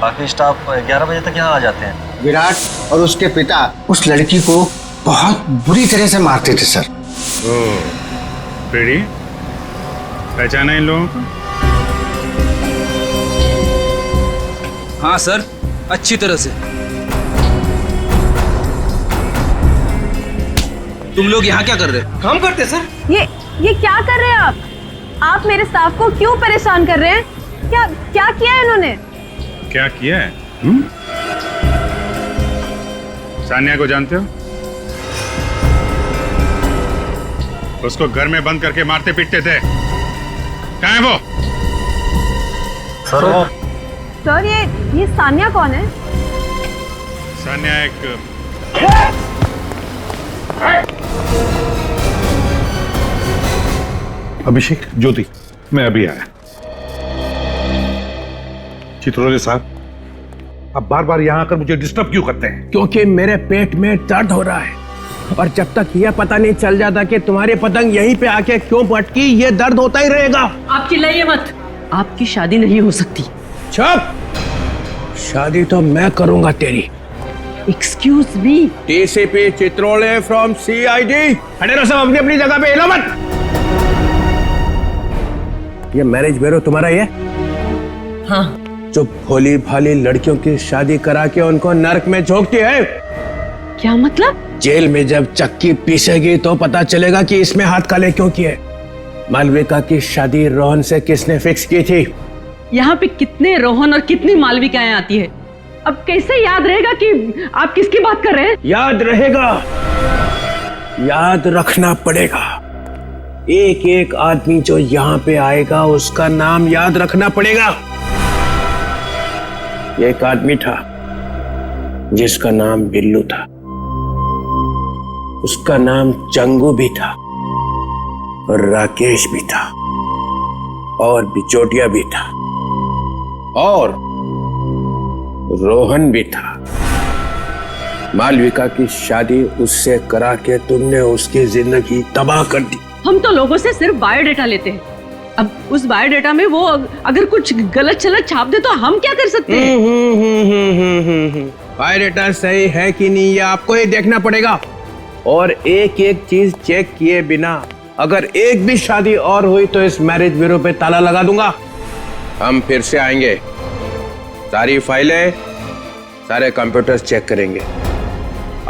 बाकी स्टाफ 11 बजे तक यहाँ आ जाते हैं। विराट और उसके पिता उस लड़की को बहुत बुरी तरह से मारते थे सर। ओह बेड़ी, पहचाना इन लोगों को? हाँ सर, अच्छी तरह से। तुम लोग यहाँ क्या कर रहे हो? काम करते सर। ये क्या कर रहे हैं आप मेरे स्टाफ को क्यों परेशान कर रहे हैं? क्या किया है इन्होंने? क्या किया है? सानिया को जानते हो? उसको घर में बंद करके मारते पीटते थे। कहाँ है वो? सर ये सानिया कौन है? सानिया एक अभिषेक, ज्योति, मैं अभी आया। चित्रोले साहब, आप बार बार यहाँ आकर मुझे डिस्टर्ब क्यों करते हैं? क्योंकि मेरे पेट में दर्द हो रहा है और जब तक यह पता नहीं चल जाता कि तुम्हारी पतंग यहीं पे आके क्यों पटकी, ये दर्द होता ही रहेगा। आप चिल्लाइए मत, आपकी शादी नहीं हो सकती। चुप! शादी तो मैं करूंगा तेरी। Excuse me. TCP Chitrole from CID. खड़े रहो सब अपनी अपनी जगह पे, हिलो मत। ये मैरिज ब्यूरो तुम्हारा ही है? हाँ। जो भोली भाली लड़कियों की शादी करा के उनको नरक में झोंकती है। क्या मतलब? जेल में जब चक्की पीसेगी तो पता चलेगा कि इसमें हाथ काले क्यों किए। मालविका की शादी रोहन से किसने फिक्स की थी? यहाँ पे कितने रोहन और कितनी मालविकाएं आती है, अब कैसे याद रहेगा कि आप किसकी बात कर रहे हैं? याद रहेगा, याद रखना पड़ेगा। एक एक आदमी जो यहाँ पे आएगा उसका नाम याद रखना पड़ेगा। एक आदमी था जिसका नाम बिल्लू था, उसका नाम चंगू भी था और राकेश भी था और बिचौटिया भी था और रोहन भी था। मालविका की शादी उससे करा के तुमने उसकी जिंदगी तबाह कर दी। हम तो लोगों से सिर्फ बायोडाटा लेते हैं, अब उस बायोडाटा में वो अगर कुछ गलत चलत छाप दे तो हम क्या कर सकते हैं? बायोडाटा सही है कि नहीं ये आपको ही देखना पड़ेगा और एक एक चीज चेक किए बिना अगर एक भी शादी और हुई तो इस मैरिज ब्यूरो पे ताला लगा दूंगा। हम फिर से आएंगे, सारी फाइलें, सारे कंप्यूटर्स चेक करेंगे।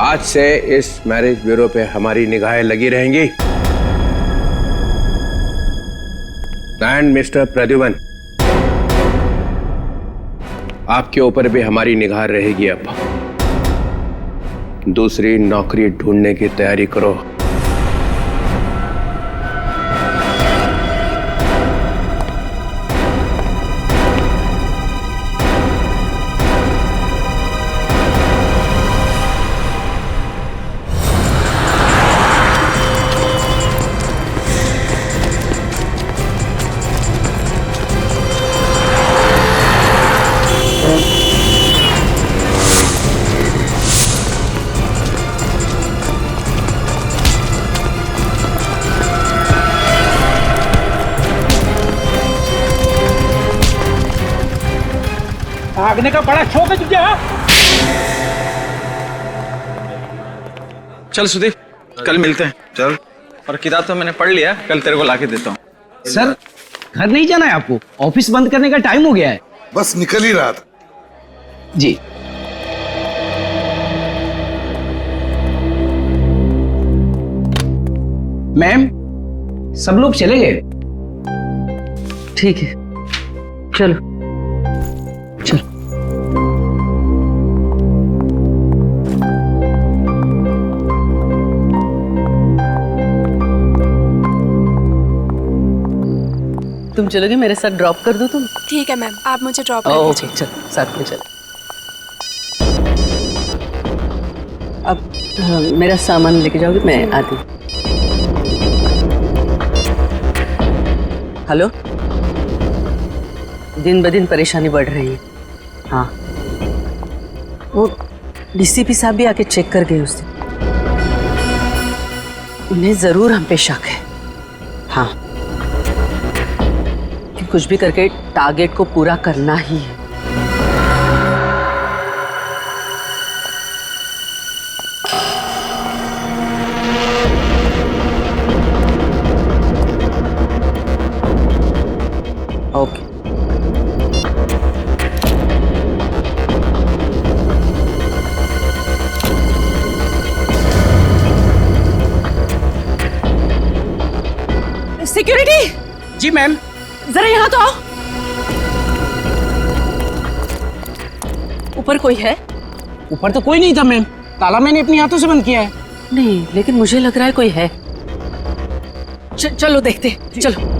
आज से इस मैरिज ब्यूरो पे हमारी निगाहें लगी रहेंगी। एंड मिस्टर प्रद्युमन, आपके ऊपर भी हमारी निगाह रहेगी। अब दूसरी नौकरी ढूंढने की तैयारी करो। भागने का बड़ा शौक है तुझे? चल सुदीप, कल मिलते हैं। चल। और किताब तो मैंने पढ़ लिया, कल तेरे को लाके देता हूँ। सर घर नहीं जाना है आपको? ऑफिस बंद करने का टाइम हो गया है। बस निकल ही रहा था। जी। मैम, सब लोग चले गए। ठीक है, चलो चलो। तुम चलोगे मेरे साथ? ड्रॉप कर दो तुम? ठीक है मैम, आप मुझे ड्रॉप कर ओके, दीजिए। चलो साथ में चलो। अब मेरा सामान लेके जाओगे? मैं आती हूँ। हेलो, दिन ब दिन परेशानी बढ़ रही है। हाँ, वो डीसीपी साहब भी आके चेक कर गए उस दिन। उन्हें जरूर हम पे शक है। हाँ, कि कुछ भी करके टारगेट को पूरा करना ही है। ओके। सिक्योरिटी जी मैम। जरा यहाँ तो आओ। ऊपर कोई है? ऊपर तो कोई नहीं था मैम, ताला मैंने अपने हाथों से बंद किया है। नहीं, लेकिन मुझे लग रहा है कोई है। चलो देखते, चलो।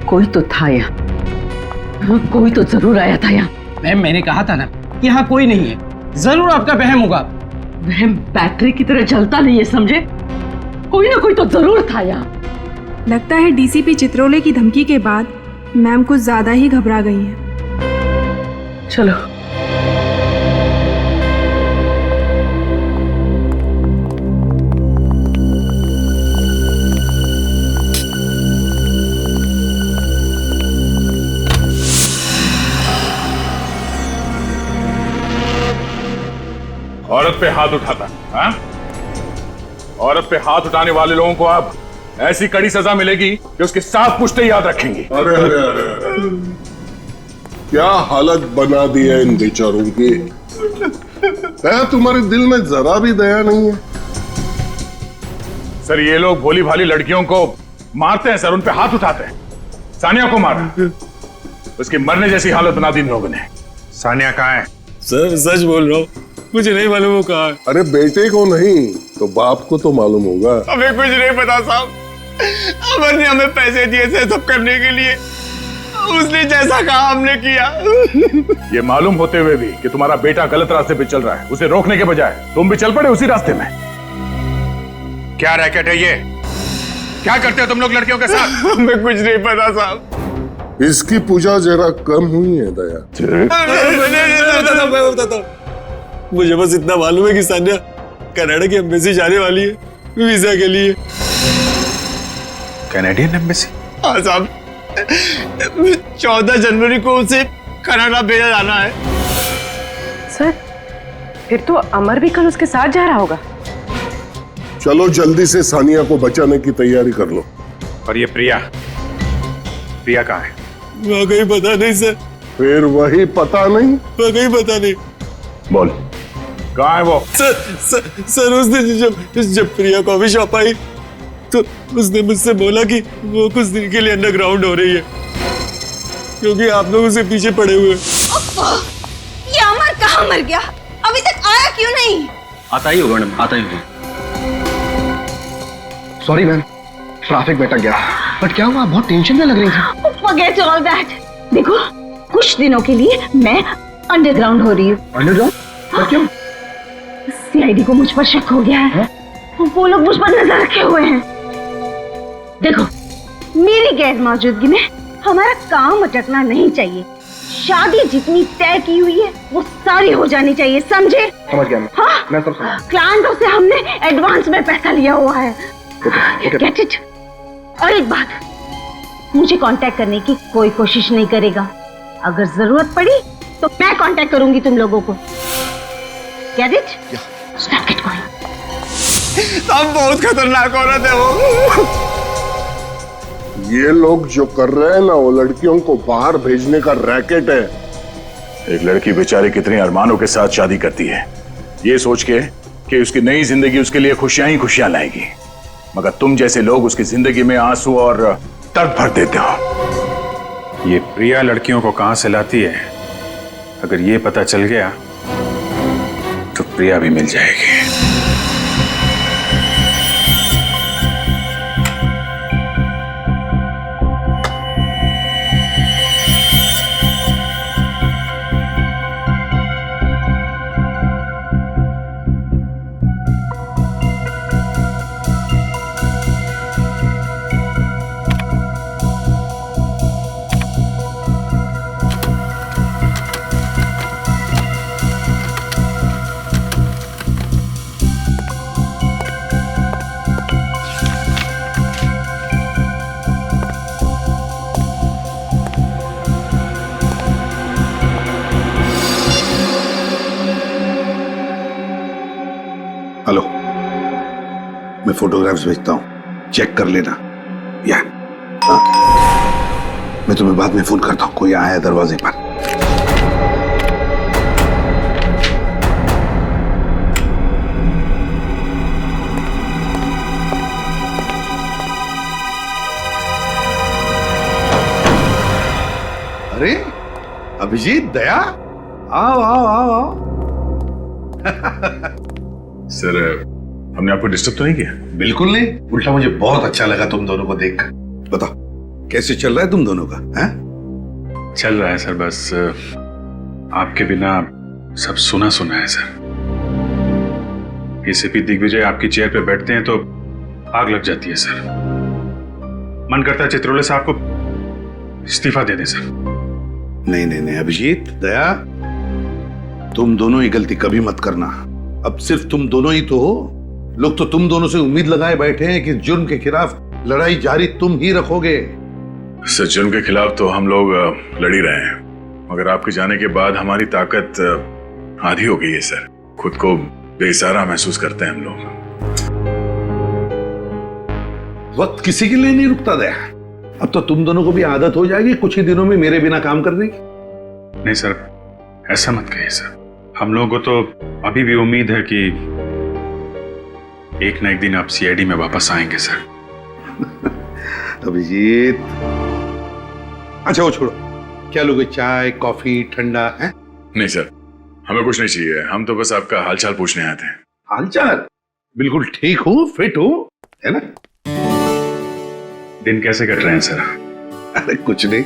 कोई तो था यहाँ, कोई तो जरूर आया था यहाँ। मैम मैंने कहा था ना कि यहाँ कोई नहीं है, जरूर आपका वहम होगा। वहम बैटरी की तरह जलता नहीं है, समझे? कोई ना कोई तो जरूर था यहाँ। लगता है डीसीपी चित्रोले की धमकी के बाद मैम कुछ ज्यादा ही घबरा गई हैं। चलो। औरत पे हाथ उठाता, हाँ? औरत पे हाथ उठाने वाले लोगों को अब ऐसी कड़ी सजा मिलेगी कि उसके 7 पुश्ते याद रखेंगी। अरे अरे अरे, क्या हालत बना दी है इन बेचारों की। तुम्हारे दिल में जरा भी दया नहीं है? सर, ये लोग भोली भाली लड़कियों को मारते हैं सर, उन पे हाथ उठाते हैं। सानिया को मारा, उसकी मरने जैसी हालत बना दी इन लोगों ने। सानिया कहाँ है? सर सच बोल रहा हूँ, मुझे नहीं मालूम वो कहाँ है। अरे बेटे को नहीं तो बाप को तो मालूम होगा। हमें कुछ नहीं पता साहब, अमर ने हमें पैसे दिए थे सब करने के लिए, उसने जैसा कहा हमने किया। ये मालूम होते हुए भी कि तुम्हारा बेटा गलत रास्ते पे चल रहा है, उसे रोकने के बजाय तुम भी चल पड़े उसी रास्ते में। क्या रैकेट है ये? क्या करते हो तुम लोग लड़कियों के साथ? हमें कुछ नहीं पता साहब। इसकी पूजा जरा कम हुई है दया। मैं बताता हूँ, मुझे बस इतना मालूम है कि सानिया कनाडा की एम्बेसी जाने वाली है वीजा के लिए। Canadian embassy? हाँ साहब, 14 जनवरी को उसे कनाडा भेजा जाना है। सर, फिर तो अमर भी कल उसके साथ जा रहा होगा। चलो जल्दी से सानिया को बचाने की तैयारी कर लो। और ये प्रिया, प्रिया कहाँ है? वाकई पता नहीं सर। फिर वही पता नहीं? वाकई पता नहीं। बोल, कहाँ है वो? सर उस दिन जब प्रिया कॉफी शॉप आई तो उसने मुझसे बोला कि वो कुछ दिन के लिए अंडरग्राउंड हो रही है क्योंकि आप लोग उसे पीछे पड़े हुए। ये अमर कहाँ मर गया? अभी तक आया क्यों नहीं? आता ही होगा मैडम, आता ही होगा। सॉरी मैम, ट्रैफिक में अटक गया। बट क्या हुआ, बहुत टेंशन में लग रही थी। Forget all that. देखो, कुछ दिनों के लिए मैं अंडरग्राउंड हो रही हूँ। अंडरग्राउंड? पर क्यों? सीआईडी को मुझ पर शक हो गया है। वो लोग मुझ पर नजर रखे हुए हैं। देखो, मेरी गैर मौजूदगी में हमारा काम अटकना नहीं चाहिए। शादी जितनी तय की हुई है वो सारी हो जानी चाहिए, समझे? समझ गया मैं। हाँ? मैं सब समझ। क्लाइंटों से हमने एडवांस में पैसा लिया हुआ है। Get it? और एक बात, मुझे कांटेक्ट करने की कोई कोशिश नहीं करेगा। अगर जरूरत पड़ी तो मैं कांटेक्ट करूंगी तुम लोगों को। Get it? Stop get going. आप बहुत खतरनाक औरत है वो। ये लोग जो कर रहे हैं ना, वो लड़कियों को बाहर भेजने का रैकेट है। एक लड़की बेचारी कितने अरमानों के साथ शादी करती है, ये सोच के कि उसकी नई जिंदगी उसके लिए खुशियां ही खुशियां लाएगी, मगर तुम जैसे लोग उसकी जिंदगी में आंसू और दर्द भर देते हो। ये प्रिया लड़कियों को कहां से लाती है, अगर ये पता चल गया तो प्रिया भी मिल जाएगी। हेलो, मैं फोटोग्राफ्स भेजता हूँ, चेक कर लेना। या हाँ, मैं तुम्हें बाद में फोन करता हूँ, कोई आया दरवाजे पर। अरे अभिजीत, दया, आओ आओ आओ आओ। सर, हमने आपको डिस्टर्ब तो नहीं किया? बिल्कुल नहीं, उल्टा मुझे बहुत अच्छा लगा तुम दोनों को देखकर। बताओ कैसे चल रहा है तुम दोनों का? हैं? चल रहा है सर, बस आपके बिना सब सुना सुना है सर। एसीपी दिग्विजय आपकी चेयर पे बैठते हैं तो आग लग जाती है सर। मन करता है चित्रोले साहब को इस्तीफा दे दें सर। नहीं नहीं नहीं अभिजीत, दया, तुम दोनों ही गलती कभी मत करना। अब सिर्फ तुम दोनों ही तो हो। लोग तो तुम दोनों से उम्मीद लगाए बैठे हैं कि जुर्म के खिलाफ लड़ाई जारी तुम ही रखोगे। सर, जुर्म के खिलाफ तो हम लोग लड़ ही रहे हैं, मगर आपके जाने के बाद हमारी ताकत आधी हो गई है सर। खुद को बेसहारा महसूस करते हैं हम लोग। वक्त किसी के लिए नहीं रुकता दया। अब तो तुम दोनों को भी आदत हो जाएगी कुछ ही दिनों में मेरे बिना काम करने की। नहीं सर, ऐसा मत कहिए सर। हम लोगों को तो अभी भी उम्मीद है कि एक ना एक दिन आप सीआईडी में वापस आएंगे सर। अभिजीत, अच्छा वो छोड़ो, क्या लोगे, चाय कॉफी ठंडा है? नहीं सर, हमें कुछ नहीं चाहिए, हम तो बस आपका हालचाल पूछने आए थे। हालचाल? बिल्कुल ठीक हूँ, फिट हूँ, है ना? दिन कैसे कट रहे हैं सर? अरे कुछ नहीं,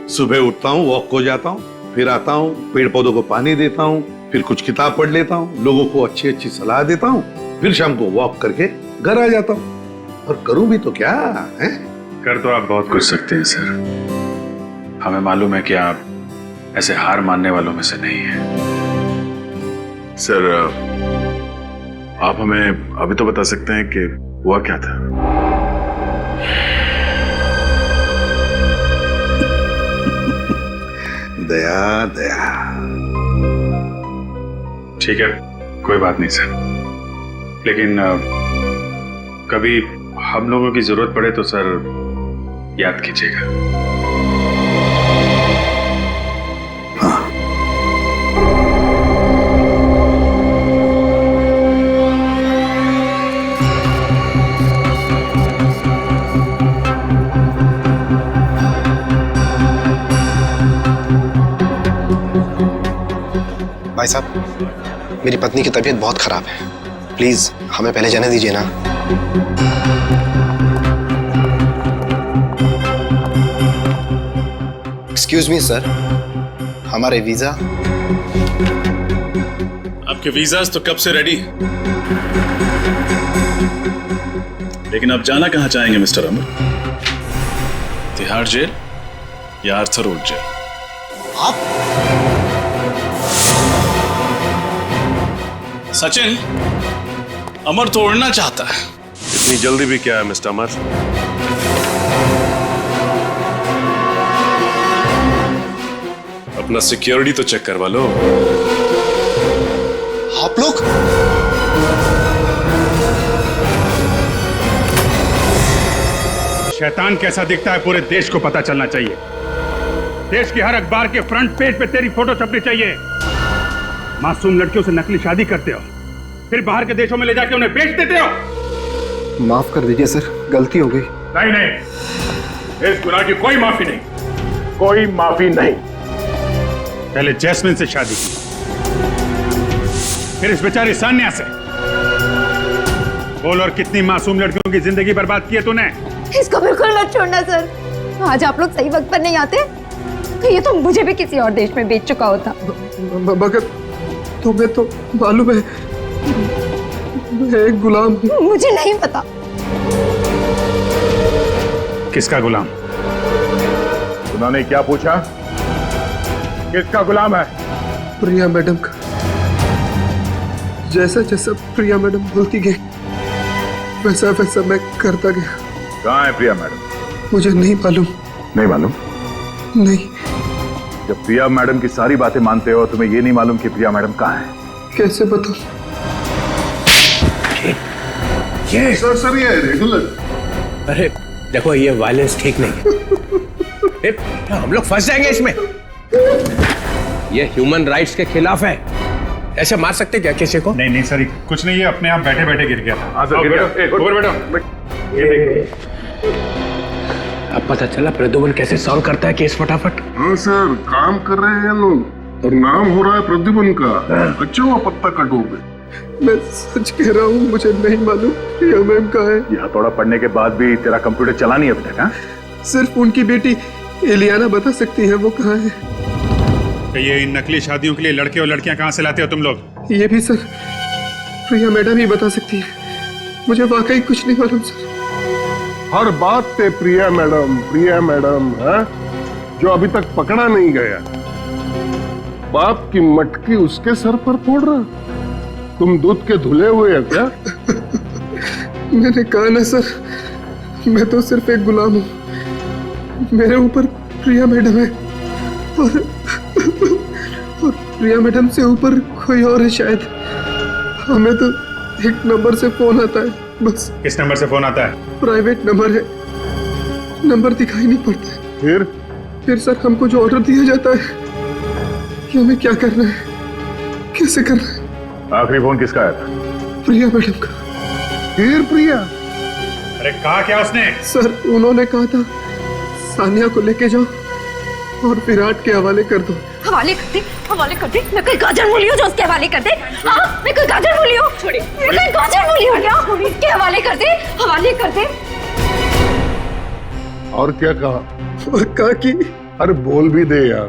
सुबह उठता हूँ, वॉक को जाता हूँ, फिर आता हूँ, पेड़ पौधों को पानी देता हूँ, फिर कुछ किताब पढ़ लेता हूँ, लोगों को अच्छी अच्छी सलाह देता हूँ, फिर शाम को वॉक करके घर आ जाता हूँ। और करूँ भी तो क्या है? कर तो आप बहुत कुछ सकते हैं सर। हमें मालूम है कि आप ऐसे हार मानने वालों में से नहीं हैं। सर, आप हमें अभी तो बता सकते हैं कि हुआ क्या था? दया दया, ठीक है, कोई बात नहीं सर, लेकिन कभी हम लोगों की जरूरत पड़े तो सर याद कीजिएगा। हाँ। भाई साहब, मेरी पत्नी की तबीयत बहुत खराब है, प्लीज हमें पहले जाने दीजिए ना। एक्सक्यूज मी सर, हमारे वीजा। आपके वीजास तो कब से रेडी है, लेकिन आप जाना कहां चाहेंगे मिस्टर अमर? तिहाड़ जेल या आर्थर रोड जेल? आप सचिन, अमर तो उड़ना चाहता है। इतनी जल्दी भी क्या है मिस्टर अमर? अपना सिक्योरिटी तो चेक करवा लो। आप लोग शैतान कैसा दिखता है पूरे देश को पता चलना चाहिए। देश की हर अखबार के फ्रंट पेज पे तेरी फोटो छपनी चाहिए। मासूम लड़कियों से नकली शादी करते हो, फिर बाहर के देशों में ले जाके उन्हें बेच देते हो। माफ कर दीजिए सर, गलती हो गई। नहीं नहीं, इस गुनाह की कोई माफी नहीं, कोई माफी नहीं। पहले जैस्मिन से शादी की, फिर इस बेचारी सान्या से। बोल, और कितनी मासूम लड़कियों की जिंदगी बर्बाद की है तूने। इसको बिल्कुल मत छोड़ना सर। आज आप लोग सही वक्त पर नहीं आते तो ये तो मुझे भी किसी और देश में बेच चुका होता। मगर तुम्हें तो मालूम है मैं एक गुलाम हूँ। मुझे नहीं पता। किसका गुलाम? उन्होंने क्या पूछा? किसका गुलाम है? प्रिया मैडम का। जैसा जैसा प्रिया मैडम बोलती गई वैसा वैसा मैं करता गया। कहाँ है प्रिया मैडम? मुझे नहीं मालूम। नहीं मालूम? नहीं। जब प्रिया मैडम की सारी बातें मानते हो, तुम्हें ये नहीं मालूम कि प्रिया मैडम कहाँ है? कैसे बताऊं? ये सर ये रेगुलर। अरे देखो, ये वायलेंस ठीक नहीं है। हम लोग फंस जाएंगे इसमें। ये ह्यूमन राइट्स के खिलाफ है। ऐसे मार सकते क्या किसी को? नहीं नहीं सर, कुछ नहीं, ये अपने आप बैठे बैठे गिर गया था। अब पता चला प्रद्युमन कैसे सॉल्व करता है केस फटाफट। हाँ सर, काम कर रहे हैं लोग और नाम हो रहा है प्रद्युमन का। अच्छा हुआ पत्ता कटोगे। मैं सच कह रहा हूँ, मुझे नहीं मालूम प्रिया मैम कहाँ है। यह थोड़ा पढ़ने के बाद भी तेरा कंप्यूटर चला नहीं अभी तक? हाँ, सिर्फ उनकी बेटी एलियाना बता सकती है वो कहाँ है। तो ये इन नकली शादियों के लिए लड़के और लड़कियां कहाँ से लाते हो तुम लोग? ये भी सर प्रिया मैडम ही बता सकती है। मुझे वाकई कुछ नहीं मालूम सर। हर बात पे प्रिया मैडम है, जो अभी तक पकड़ा नहीं गया। बाप की मटकी उसके सर पर फोड़ रहा। तुम दूध के धुले हुए हैं क्या? मैंने कहा ना सर, मैं तो सिर्फ एक गुलाम हूँ। मेरे ऊपर प्रिया मैडम है और प्रिया मैडम से ऊपर कोई और है शायद। हमें तो एक नंबर से फोन आता है बस। किस नंबर से फोन आता है? प्राइवेट नंबर है, नंबर दिखाई नहीं पड़ता है। फिर सर हमको जो ऑर्डर दिया जाता है कि हमें क्या करना है, कैसे करना है। आखिरी फोन किसका आया था? प्रिया मैडम का। फिर प्रिया? अरे कहा क्या उसने? सर उन्होंने कहा था सानिया को लेके जाओ और विराट के हवाले कर दो। हवाले कर दे, हवाले कर दे। मैं कोई गाजर मूली हूँ जो उसके हवाले कर दे? हाँ, मैं कोई गाजर मूली हूँ? छोड़िए, मैं कोई गाजर मूली हूँ क्या? उसके हवाले कर दे, हवाले कर दे। और क्या कहा? और कहा कि अरे बोल भी दे यार।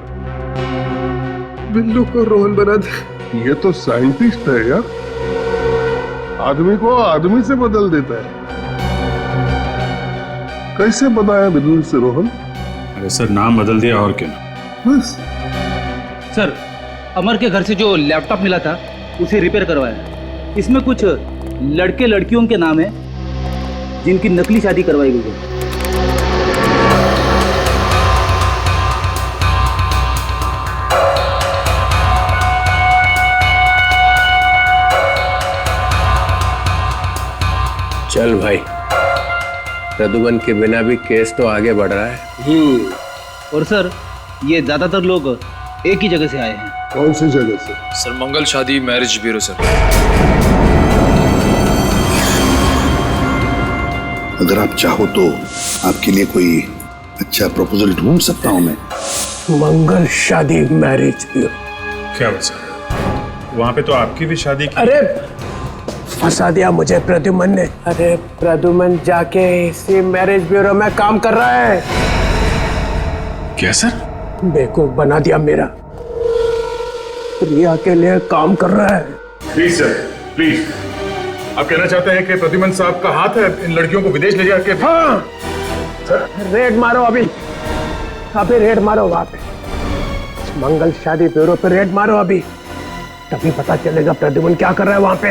बिल्लू को रोहन बना दे। ये तो साइंटिस्ट है यार, आदमी को आदमी से बदल देता है। कैसे बनाया बिल्लू से रोहन? अरे सर, नाम बदल दिया और क्या। बस सर, अमर के घर से जो लैपटॉप मिला था उसे रिपेयर करवाया। इसमें कुछ लड़के लड़कियों के नाम है जिनकी नकली शादी करवाई गई है। चल भाई, प्रद्युमन के बिना भी केस तो आगे बढ़ रहा है। और सर, ये ज्यादातर लोग एक ही जगह से आए हैं। कौन सी जगह से? सर, मंगल शादी मैरिज ब्यूरो सर। अगर आप चाहो तो आपके लिए कोई अच्छा प्रपोजल ढूंढ सकता हूं मैं। मंगल शादी मैरिज ब्यूरो? क्या वैसा? वहां पे तो आपकी भी शादी की। अरे फंसा दिया मुझे प्रद्युमन ने। अरे प्रद्युमन जाके इसी मैरिज ब्यूरो में काम कर रहा है। क्या सर? बेवकूफ बना दिया मेरा। रिया के लिए काम कर रहा है। Please sir, please. आप कहना चाहते हैं कि प्रद्युमन साहब का हाथ है इन लड़कियों को विदेश ले जाके? हाँ सर, रेड मारो अभी रेड मारो वहां पे, मंगल शादी ब्यूरो पे रेड मारो अभी, तभी पता चलेगा प्रद्युमन क्या कर रहा है वहां पे।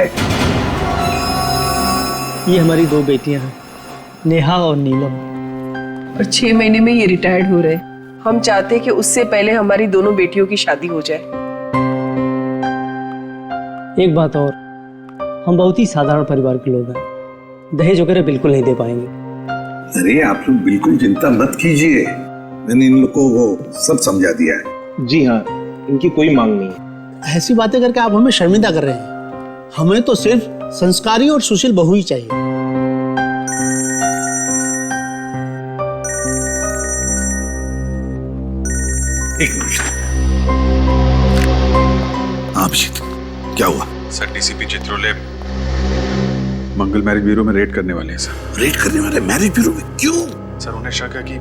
ये हमारी 2 बेटियां हैं, नेहा और नीलम, और 6 महीने में ये रिटायर्ड हो रहे हैं। हम चाहते हैं कि उससे पहले हमारी दोनों बेटियों की शादी हो जाए। एक बात और, हम बहुत ही साधारण परिवार के लोग हैं, दहेज वगैरह बिल्कुल नहीं दे पाएंगे। अरे आप लोग बिल्कुल चिंता मत कीजिए, मैंने इन लोग को वो सब समझा दिया है। जी हाँ, इनकी कोई मांग नहीं है। ऐसी बातें करके आप हमें शर्मिंदा कर रहे हैं। हमें तो सिर्फ संस्कारी और सुशील बहू ही चाहिए। एक मिनट, अभिजीत, क्या हुआ? सर, डीसीपी चित्रोले मंगल मैरिज ब्यूरो में रेड करने वाले हैं सर। रेड करने वाले मैरिज ब्यूरो में? क्यों? सर, उन्हें शक है कि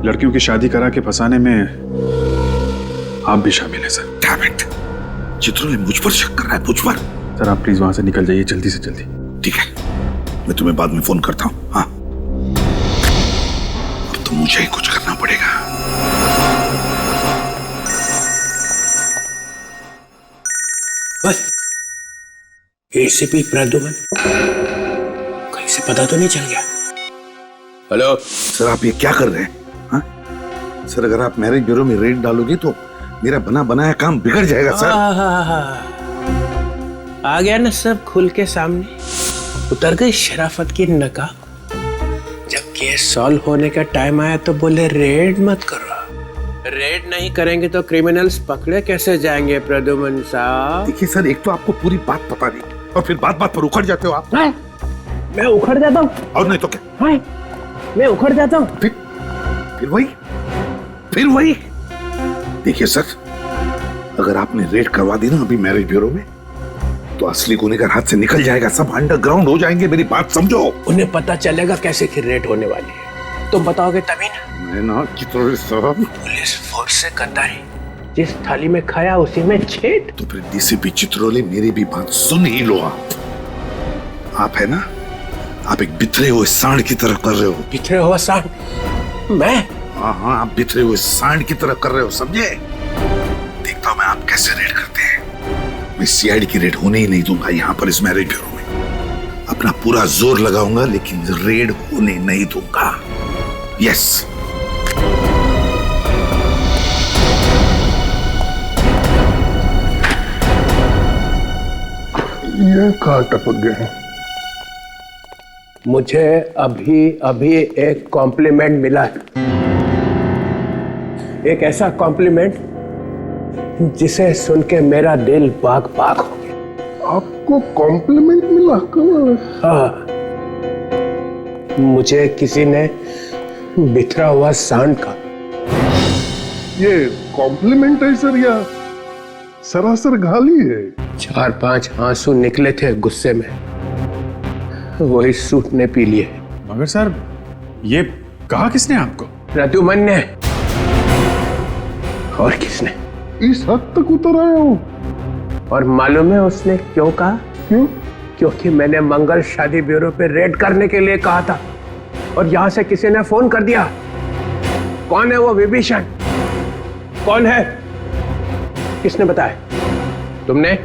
लड़कियों की शादी करा के फंसाने में आप भी शामिल हैं सर। डैम इट, चित्रोले मुझ पर शक कर रहा है, मुझ पर। सर, आप प्लीज वहां से निकल जाइए जल्दी से जल्दी। ठीक है, मैं तुम्हें बाद में फोन करता हूँ। हाँ, अब तो मुझे ही कुछ करना पड़ेगा। एसीपी प्रद्युमन, कहीं से पता तो नहीं चल गया? हेलो सर, आप ये क्या कर रहे हैं? हाँ? सर, अगर आप मैरिज ब्यूरो में रेड डालोगे तो मेरा बना बनाया काम बिगड़ जाएगा सर। आ गया ना सब खुल के सामने, उतर गई शराफत की नकाब। जब केस सॉल्व होने का टाइम आया तो बोले रेड मत करो। रेड नहीं करेंगे तो क्रिमिनल्स पकड़े कैसे जाएंगे प्रद्युमन साहब? देखिए सर, एक तो आपको पूरी बात पता नहीं और फिर बात बात पर उखड़ जाते हो आप। मैं उखड़ जाता हूँ? और नहीं तो क्या? मैं उखड़ जाता हूँ? फिर वही। देखिए सर, अगर आपने रेड करवा दी ना अभी मैरिज ब्यूरो में, तो असली गुनहगार हाथ से निकल जाएगा, सब अंडरग्राउंड हो जाएंगे। मेरी बात समझो। उन्हें पता चलेगा कैसे कि रेड होने वाली है, तुम बताओगे तभी ना। मैं ना चित्रोले साहब, पुलिस फोर्स से कताई, जिस थाली में खाया उसी में छेद। तो फिर डीसीपी चित्रोले, मेरी भी बात सुन ही लो। आप है ना, आप एक बिखरे हुए सांड की तरह कर रहे हो। बिखरे हुआ सांड? मैं? हाँ, आप बिखरे हुए सांड की तरह कर रहे हो, समझे? देखता हूं मैं आप कैसे रेड करते हैं। मैं सीआईडी की रेड होने ही नहीं दूंगा यहाँ पर इस मैरिज ब्यूरो में। अपना पूरा जोर लगाऊंगा लेकिन रेड होने नहीं दूंगा। यस। ये कहाँ टपक गए? मुझे अभी एक कॉम्प्लीमेंट मिला है, एक ऐसा कॉम्प्लीमेंट जिसे सुन के मेरा दिल बाग बाग हो गया। आपको कॉम्प्लीमेंट मिला? कब? हाँ, मुझे किसी ने बिखरा हुआ सांड का। ये कॉम्प्लीमेंट है सर या सरासर गाली है? 4-5 आंसू निकले थे गुस्से में, वही सूट ने पी लिए। मगर सर, ये कहा किसने आपको? प्रद्युमन ने। और किसने? इस हद तक उतर आया हूं। और मालूम है उसने क्यों कहा? क्यों? क्योंकि मैंने मंगल शादी ब्यूरो पे रेड करने के लिए कहा था और यहां से किसी ने फोन कर दिया। कौन है वो विभीषण? कौन है? किसने बताया? तुमने?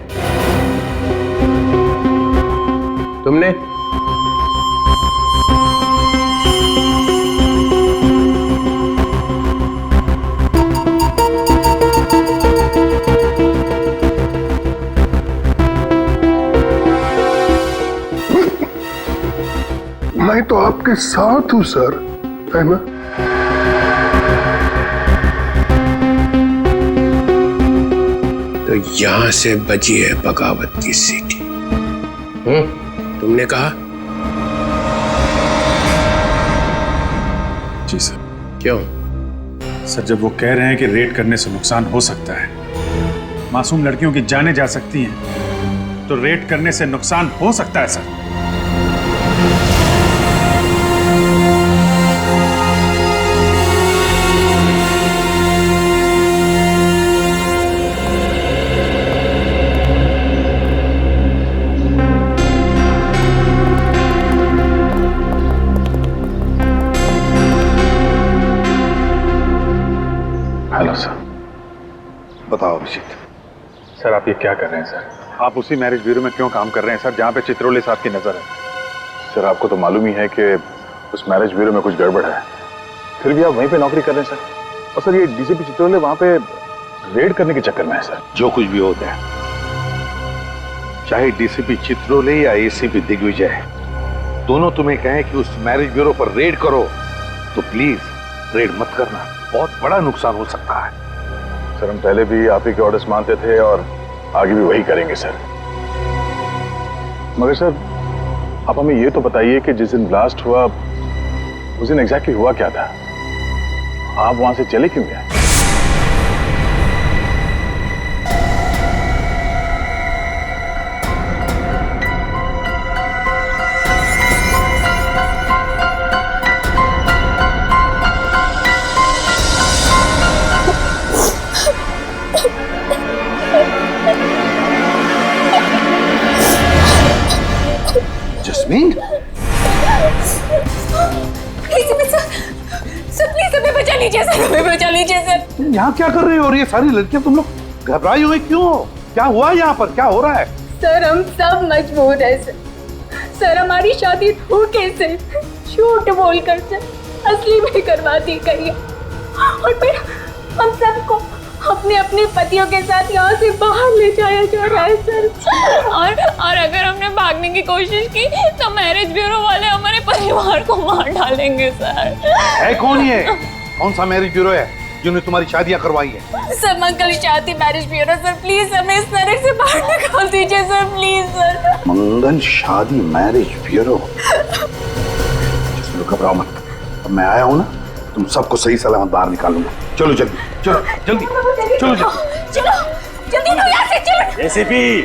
मैं तो आपके साथ हूं सर, है ना? तो यहां से बजी है बगावत की सीटी। तुमने कहा? जी सर। क्यों? सर, जब वो कह रहे हैं कि रेड करने से नुकसान हो सकता है, मासूम लड़कियों की जानें जा सकती हैं, तो रेड करने से नुकसान हो सकता है सर। बताओ अभिजीत। सर आप ये क्या कर रहे हैं सर? आप उसी मैरिज ब्यूरो में क्यों काम कर रहे हैं सर जहाँ पे चित्रोले साहब की नजर है? सर आपको तो मालूम ही है कि उस मैरिज ब्यूरो में कुछ गड़बड़ है, फिर भी आप वहीं पे नौकरी कर रहे हैं सर। और सर ये डीसीपी चित्रोले वहाँ पे रेड करने के चक्कर में है सर। जो कुछ भी होता है, चाहे डीसीपी चित्रोले या एसीपी दिग्विजय, दोनों तुम्हें कहें कि उस मैरिज ब्यूरो पर रेड करो तो प्लीज रेड मत करना, बहुत बड़ा नुकसान हो सकता है। सर हम पहले भी आप ही के ऑर्डर्स मानते थे और आगे भी वही करेंगे सर। मगर सर आप हमें ये तो बताइए कि जिस दिन ब्लास्ट हुआ उस दिन एग्जैक्टली हुआ क्या था? आप वहां से चले क्यों गए? जस्मीन, सर प्लीज हमें बचा लीजिए सर, हमें बचा लीजिए सर। यहाँ क्या कर रहे हो? और ये सारी लड़कियां तुम लोग घबराई हुई क्यों? क्या हुआ यहाँ पर? क्या हो रहा है? सर हम सब मजबूर हैं सर। सर हमारी शादी धोखे से, झूठ बोलकर सर असली में करवा दी गई है और फिर हम सबको अपने अपने पतियों के साथ यहाँ से बाहर ले जाया जा रहा है सर। और अगर हमने भागने की कोशिश की तो मैरिज ब्यूरो वाले हमारे परिवार को मार डालेंगे सर। है कौन ये? कौन सा मैरिज ब्यूरो है जिन्होंने तुम्हारी शादियां करवाई है? सर मंगल शादी मैरिज ब्यूरो सर, प्लीज हमें इस नरक से बाहर निकाल दीजिए सर, प्लीज सर। मंगल शादी मैरिज ब्यूरो? घबराओ मत, अब मैं आया हूँ ना, तुम सबको सही सलामत बाहर निकालूंगा। चलो जल्दी, चलो जल्दी, चलो चलो जल्दी लो यहाँ से, चलो। एसीपी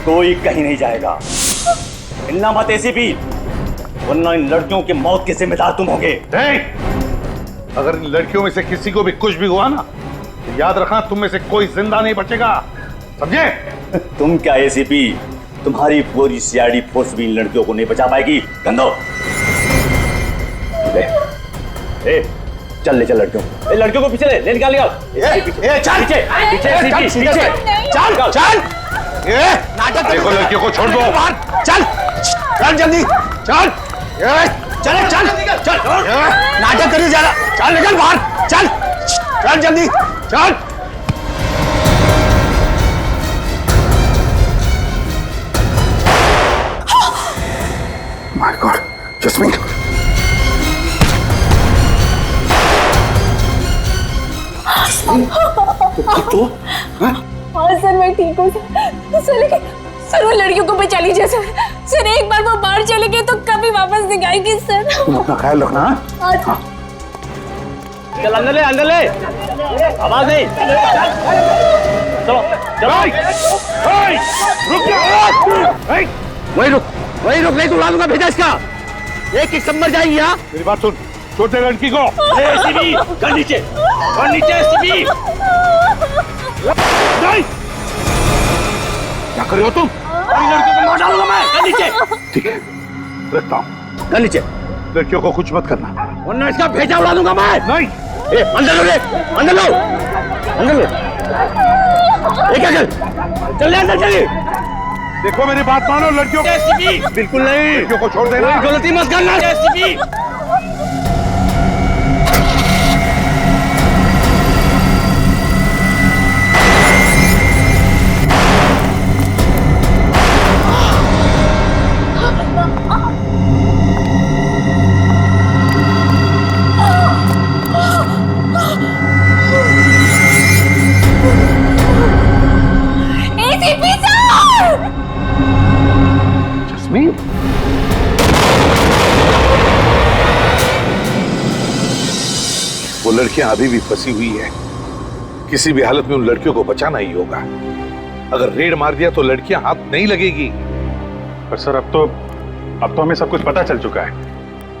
कोई कहीं नहीं जाएगा, हिलना मत एसीपी, वरना इन लड़कियों की मौत के जिम्मेदार तुम होगे। अगर इन लड़कियों में से किसी को भी कुछ भी हुआ ना तो याद रखना तुम में से कोई जिंदा नहीं बचेगा, समझे? तुम क्या एसीपी, तुम्हारी पूरी सीआईडी फोर्स भी इन लड़कियों को नहीं बचा पाएगी। गंदो चल ले, चल लड़कियों को पीछे ले निकाल लिया। चल पीछे पीछे चल चल, नाटक देखो, लड़कियों को छोड़ दो, चल चल जल्दी चल, चल चल चल, नाटक करिए ज्यादा, चल निकल बाहर, चल चल जल्दी चल। माय गॉड जस्मीन, तो हाँ सर मैं ठीक हूँ सर, लेकिन सर वो लड़कियों को बचा लीजिए सर। सर एक बार वो बाहर चले गए तो कभी वापस नहीं आएंगे सर। तुम अपना ख्याल रखना। हाँ चल अंदर ले, अंदर ले, आवाज नहीं, चलो चलो, रुक जा, वही रुक नहीं तो उड़ा दूंगा, भेजा इसका, एक सब मर जाएंगी। यहाँ मेरी बात सुन, छोटे लड़की को एसीपी कर नीचे, कर नीचे एसीपी। नहीं, क्या कर रहे हो तुम? लड़कियों को मार डालूंगा मैं, कर नीचे। ठीक है रखता हूँ, कर नीचे, लड़कियों को कुछ मत करना वरना इसका भेजा उड़ा दूंगा मैं। नहीं, अंदर लो, अंदर लो, अंदर लो, क्या चल ले अंदर, चलिए। देखो मेरी बात मानो, लड़कियों को बिल्कुल नहीं, लड़कियों को छोड़ देना, गलती मत करना एसीपी। जस्मीन, वो लड़कियां अभी भी फंसी हुई है, किसी भी हालत में उन लड़कियों को बचाना ही होगा। अगर रेड मार दिया तो लड़कियां हाथ नहीं लगेगी। पर सर अब तो हमें सब कुछ पता चल चुका है,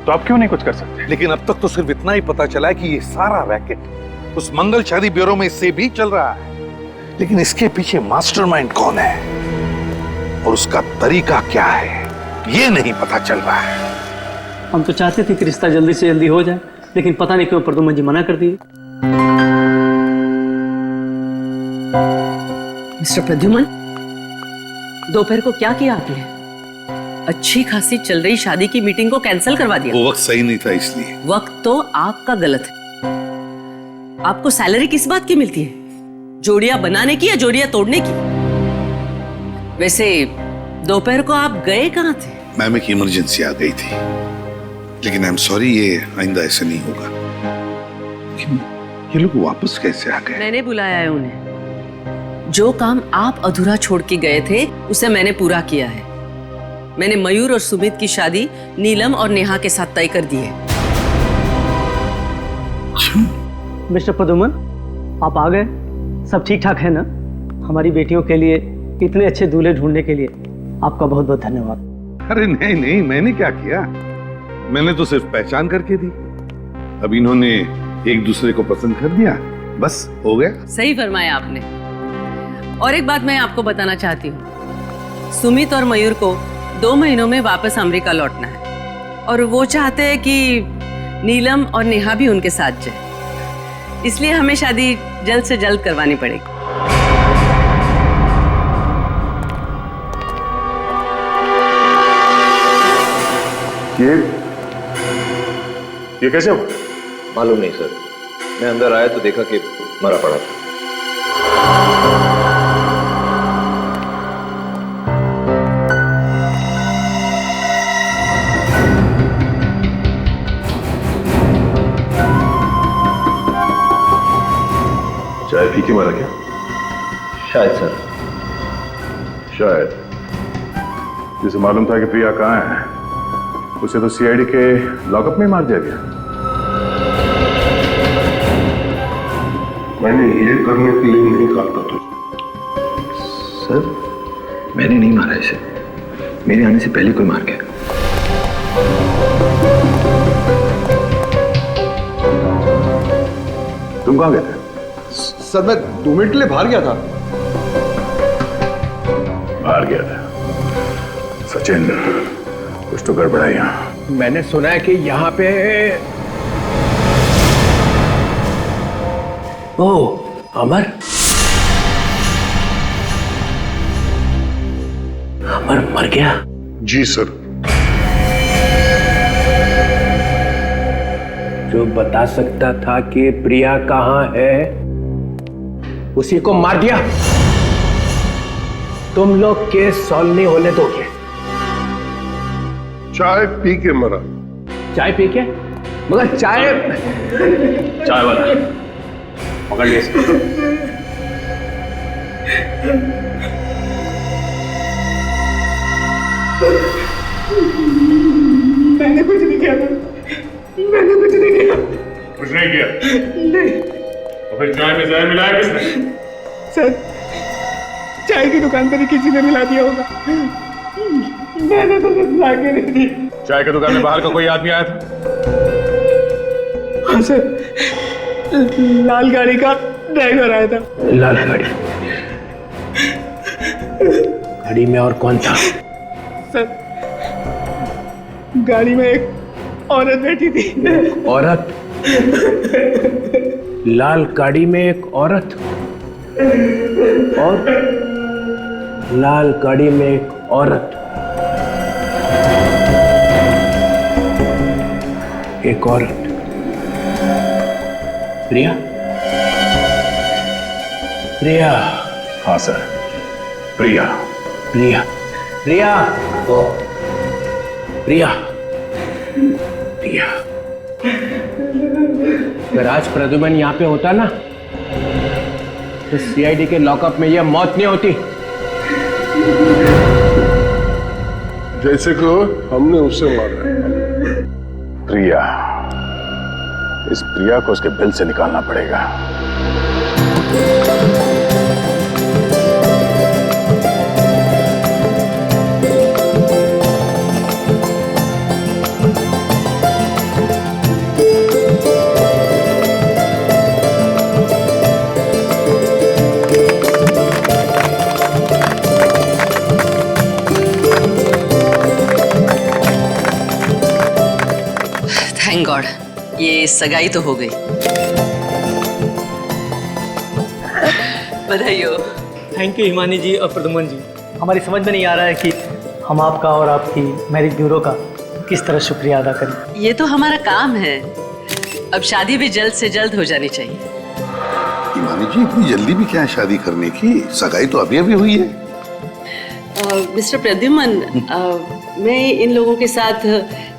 तो आप क्यों नहीं कुछ कर सकते? लेकिन अब तक तो सिर्फ इतना ही पता चला है कि ये सारा रैकेट उस मंगल शादी ब्यूरो में से भी चल रहा है, लेकिन इसके पीछे मास्टरमाइंड कौन है और उसका तरीका क्या है ये नहीं पता चल रहा है। हम तो चाहते थे कि रिश्ता जल्दी से जल्दी हो जाए, लेकिन पता नहीं क्यों प्रद्युम्न जी मना कर दिए। मिस्टर प्रद्युमन, दोपहर को क्या किया आपने? अच्छी खासी चल रही शादी की मीटिंग को कैंसिल करवा दिया। वो वक्त सही नहीं था इसलिए। वक्त तो आपका गलत है। आपको सैलरी किस बात की मिलती है? जोड़ियां बनाने की या जोड़ियां तोड़ने की? वैसे दोपहर को आप गए कहाँ थे? मैम एक इमरजेंसी आ गई थी, लेकिन आई एम सॉरी, ये आइंदा ऐसे नहीं होगा। ये लोग वापस कैसे आ गए? मैंने बुलाया है उन्हें। जो काम आप अधूरा छोड़ के गए थे उसे मैंने पूरा किया है। मैंने मयूर और सुमित की शादी नीलम और नेहा के साथ तय कर दी है। मिस्टर प्रद्युमन, आप आ गए, सब ठीक ठाक है ना? हमारी बेटियों के लिए इतने अच्छे दूल्हे ढूंढने के लिए आपका बहुत बहुत धन्यवाद। अरे नहीं नहीं, मैंने क्या किया, मैंने तो सिर्फ पहचान करके दी। अब इन्होंने एक दूसरे को पसंद कर दिया, बस हो गया। सही फरमाया आपने। और एक बात मैं आपको बताना चाहती हूँ, सुमित और मयूर को 2 महीनों में वापस अमेरिका लौटना है और वो चाहते हैं कि नीलम और नेहा भी उनके साथ जाए, इसलिए हमें शादी जल्द से जल्द करवानी पड़ेगी। ये कैसे हो? मालूम नहीं सर, मैं अंदर आया तो देखा कि मरा पड़ा था। चाय पी के मारा क्या? शायद सर। शायद। जिसे मालूम था कि प्रिया कहाँ है, उसे तो सीआईडी के लॉकअप में मार दिया गया। मैंने ये करने के लिए नहीं कहा था तुझे। सर, मैंने नहीं मारा इसे, मेरे आने से पहले कोई मार गया। तुम कहाँ गए थे? सर मैं 2 मिनट के लिए बाहर गया था। बाहर गया था? सचिन, कुछ तो गड़बड़ है यहाँ। मैंने सुना है कि यहाँ पे अमर मर गया? जी सर। जो बता सकता था कि प्रिया कहाँ है, उसी को मार दिया। तुम लोग केस सॉल्व नहीं होने दोगे। चाय पी के मरा। चाय पी के? मगर चाय वाला पकड़ लिया। मैंने कुछ नहीं किया था, मैंने कुछ नहीं किया। कुछ नहीं किया? नहीं। तो फिर चाय में जहर मिलाया किसने? सर, चाय की दुकान पर ही किसी ने मिला दिया होगा, मैंने तो कुछ ला के नहीं दी। चाय की दुकान में बाहर का कोई आदमी आया था? हाँ सर, लाल गाड़ी का ड्राइवर आया था। लाल गाड़ी? गाड़ी में और कौन था? सर, गाड़ी में एक औरत बैठी थी। औरत? लाल गाड़ी में एक औरत और लाल गाड़ी में एक औरत, एक औरत। प्रिया? प्रिया? हाँ सर, प्रिया। प्रिया? प्रिया? ओ, प्रिया? प्रिया? अगर आज प्रद्युमन यहाँ पे होता ना, तो सीआईडी के लॉकअप में यह मौत नहीं होती। जैसे कि हमने उससे मारा है। प्रिया, इस प्रिया को उसके बिल से निकालना पड़ेगा। थैंक गॉड, ये सगाई तो हो गई। बधाई हो। थैंक यू हिमानी जी और प्रदुमन जी। हमारी समझ में नहीं आ रहा है कि हम आपका और आपकी मैरिज ब्यूरो का किस तरह शुक्रिया अदा करें। ये तो हमारा काम है। अब शादी भी जल्द से जल्द हो जानी चाहिए। हिमानी जी इतनी जल्दी भी क्या है शादी करने की? सगाई तो अभी अभी हुई है। मिस्टर प्रद्युमन, मैं इन लोगों के साथ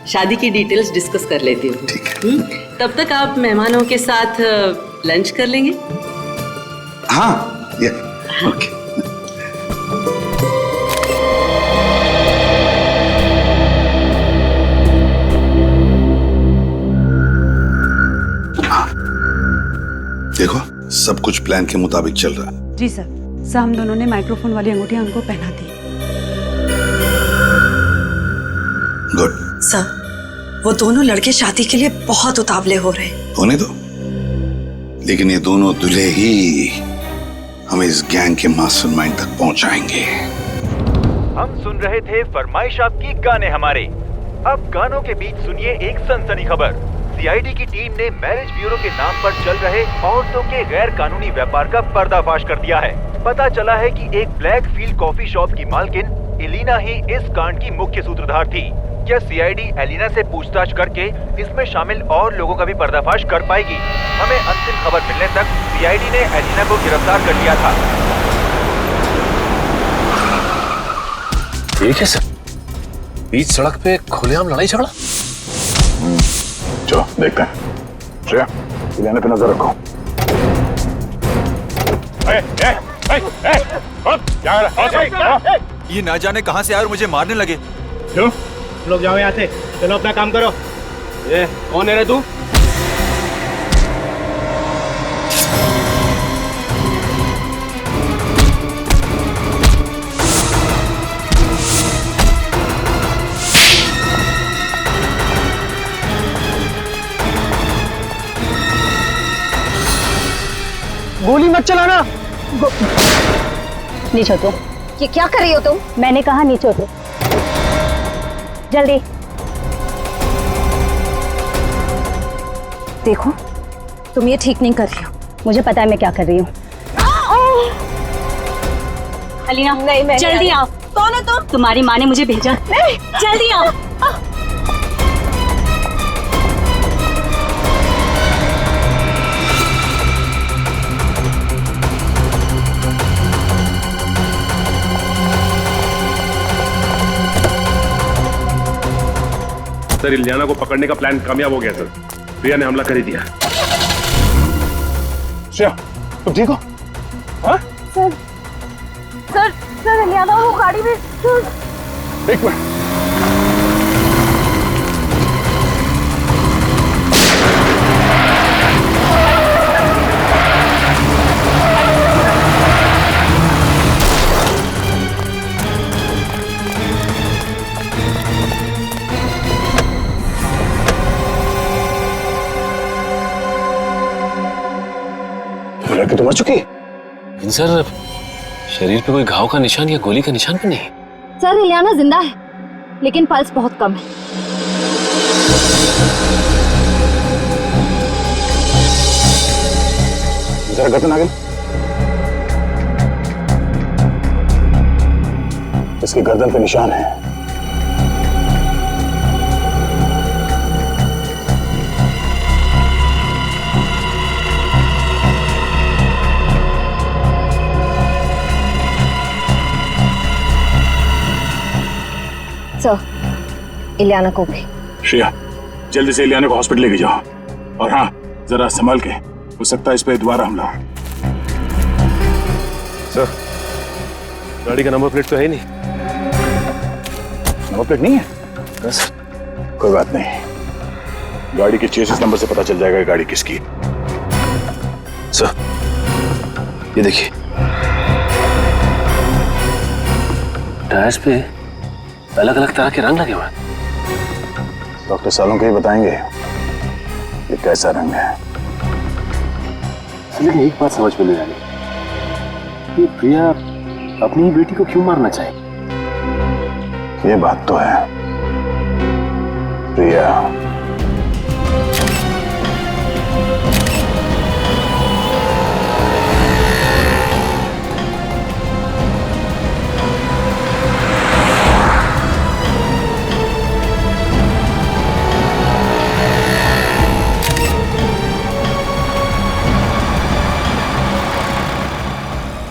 शादी की डिटेल्स डिस्कस कर लेती हूँ। ठीक है। तब तक आप मेहमानों के साथ लंच कर लेंगे? हाँ, ये ओके। देखो सब कुछ प्लान के मुताबिक चल रहा है। जी सर। सर हम दोनों ने माइक्रोफोन वाली अंगूठियां उनको पहना दी। गुड। सर वो दोनों लड़के शादी के लिए बहुत उतावले हो रहे हैं। होने दो, लेकिन ये दोनों दूल्हे ही हमें इस गैंग के मास्टरमाइंड तक पहुंचाएंगे। हम सुन रहे थे फरमाइश आपकी गाने हमारे। अब गानों के बीच सुनिए एक सनसनी खबर। सीआईडी की टीम ने मैरिज ब्यूरो के नाम पर चल रहे औरतों के गैर कानूनी व्यापार का पर्दाफाश कर दिया है। पता चला है कि एक ब्लैक फील्ड कॉफी शॉप की मालकिन एलिना ही इस कांड की मुख्य सूत्रधार थी। क्या सीआईडी एलिना से पूछताछ करके इसमें शामिल और लोगों का भी पर्दाफाश कर पाएगी? हमें अंतिम खबर मिलने तक सीआईडी ने एलिना को गिरफ्तार कर लिया था। ठीक है सर, बीच सड़क पे खुलेआम लड़ाई झगड़ा। चलो देखते हैं। श्रेया, एलिना पे नजर रखो। ये ना जाने कहां से आए और मुझे मारने लगे। क्यों? लोग जाओ यहाँ से, चलो अपना काम करो। ये कौन है रे तू? गोली मत चलाना। नीचे उतरो। ये क्या कर रही हो तुम? मैंने कहा नीचे उतरो। जल्दी। देखो तुम ये ठीक नहीं कर रही हो। मुझे पता है मैं क्या कर रही हूँ। अलीना, नहीं मैं जल्दी आओ। कौन है तुम? तुम्हारी माँ ने मुझे भेजा। जल्दी आओ। सर, इलियाना को पकड़ने का प्लान कामयाब हो गया सर। प्रिया ने हमला कर ही दिया। श्रेया, तुम ठीक हो? हाँ? सर सर सर इलियाना वो गाड़ी में। एक मिनट। तो मर चुकी है। सर, शरीर पे कोई घाव का निशान या गोली का निशान भी नहीं। सर इलियाना जिंदा है, लेकिन पल्स बहुत कम है। जरा गर्दन आगे। इसकी गर्दन पे निशान है। सर इलियाना को भी। श्रेया, जल्दी से इलियाना को हॉस्पिटल लेके जाओ। और हाँ, जरा संभाल के, हो सकता है इस पे दोबारा हमला। सर, गाड़ी का नंबर प्लेट तो है नहीं। नंबर प्लेट नहीं है? बस कोई बात नहीं, गाड़ी के चेसिस नंबर से पता चल जाएगा गाड़ी किसकी। सर, ये देखिए, टायर्स पे अलग अलग तरह के रंग लगे हुए हैं। डॉक्टर सालों के ही बताएंगे ये कैसा रंग है। लेकिन एक बात समझ में नहीं आ रही, ये प्रिया अपनी ही बेटी को क्यों मारना चाहिए? ये बात तो है। प्रिया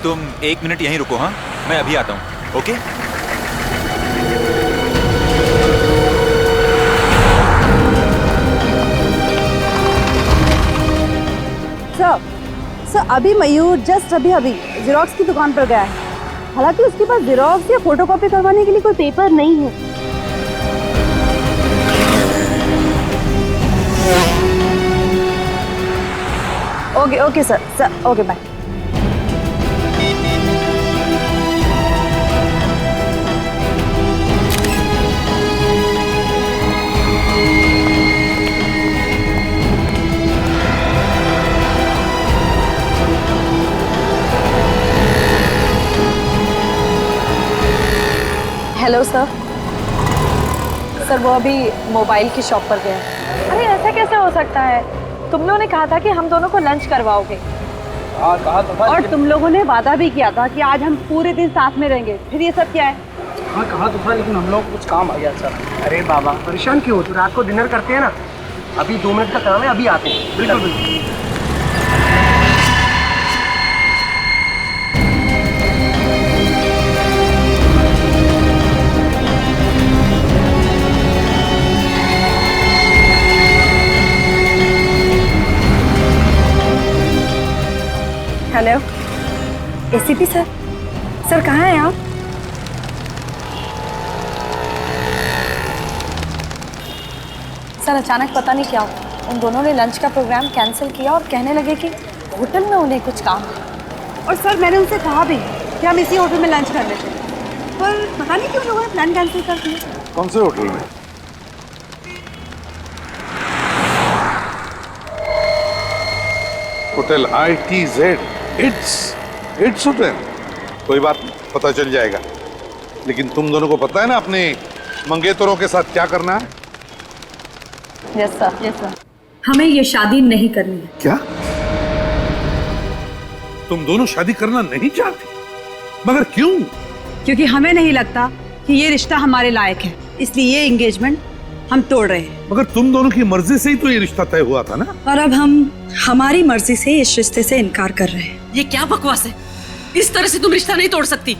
तुम 1 मिनट यहीं रुको, हाँ? मैं अभी आता हूँ, ओके? सर अभी मयूर जस्ट अभी जेरोक्स की दुकान पर गया है। हालांकि उसके पास जेरोक्स या फोटोकॉपी करवाने के लिए कोई पेपर नहीं है। Okay sir okay bye. Hello sir वो अभी मोबाइल की शॉप पर गया है। अरे ऐसा कैसे हो सकता है? तुम लोगों ने कहा था कि हम दोनों को लंच करवाओगे। हाँ कहा तो था। और तुम लोगों ने वादा भी किया था कि आज हम पूरे दिन साथ में रहेंगे। फिर ये सब क्या है? हाँ कहा तो था, लेकिन हम लोग कुछ काम आ गया सर। अरे बाबा परेशान क्यों हो? तो रात को डिनर करते हैं ना, अभी 2 मिनट का काम है, अभी आते हैं। बिल्कुल। हेलो एसीपी सर कहाँ हैं आप? सर अचानक पता नहीं क्या हुआ, उन दोनों ने लंच का प्रोग्राम कैंसिल किया और कहने लगे कि होटल में उन्हें कुछ काम है। और सर मैंने उनसे कहा भी कि हम इसी होटल में लंच कर लेते हैं, पर पता नहीं क्यों लोगों ने प्लान कैंसिल कर दिया। कौन से होटल में? Hotel ITZ। It's hotel. कोई बात नहीं, पता चल जाएगा। लेकिन तुम दोनों को पता है ना अपने मंगेतरों के साथ क्या करना है? यस सर हमें ये शादी नहीं करनी है। क्या तुम दोनों शादी करना नहीं चाहती? मगर क्यों? क्योंकि हमें नहीं लगता कि ये रिश्ता हमारे लायक है, इसलिए ये एंगेजमेंट हम तोड़ रहे हैं। मगर तुम दोनों की मर्जी से ही तो ये रिश्ता तय हुआ था ना। और अब हम हमारी मर्जी से इस रिश्ते से इनकार कर रहे हैं। ये क्या बकवास है? इस तरह से तुम रिश्ता नहीं तोड़ सकती।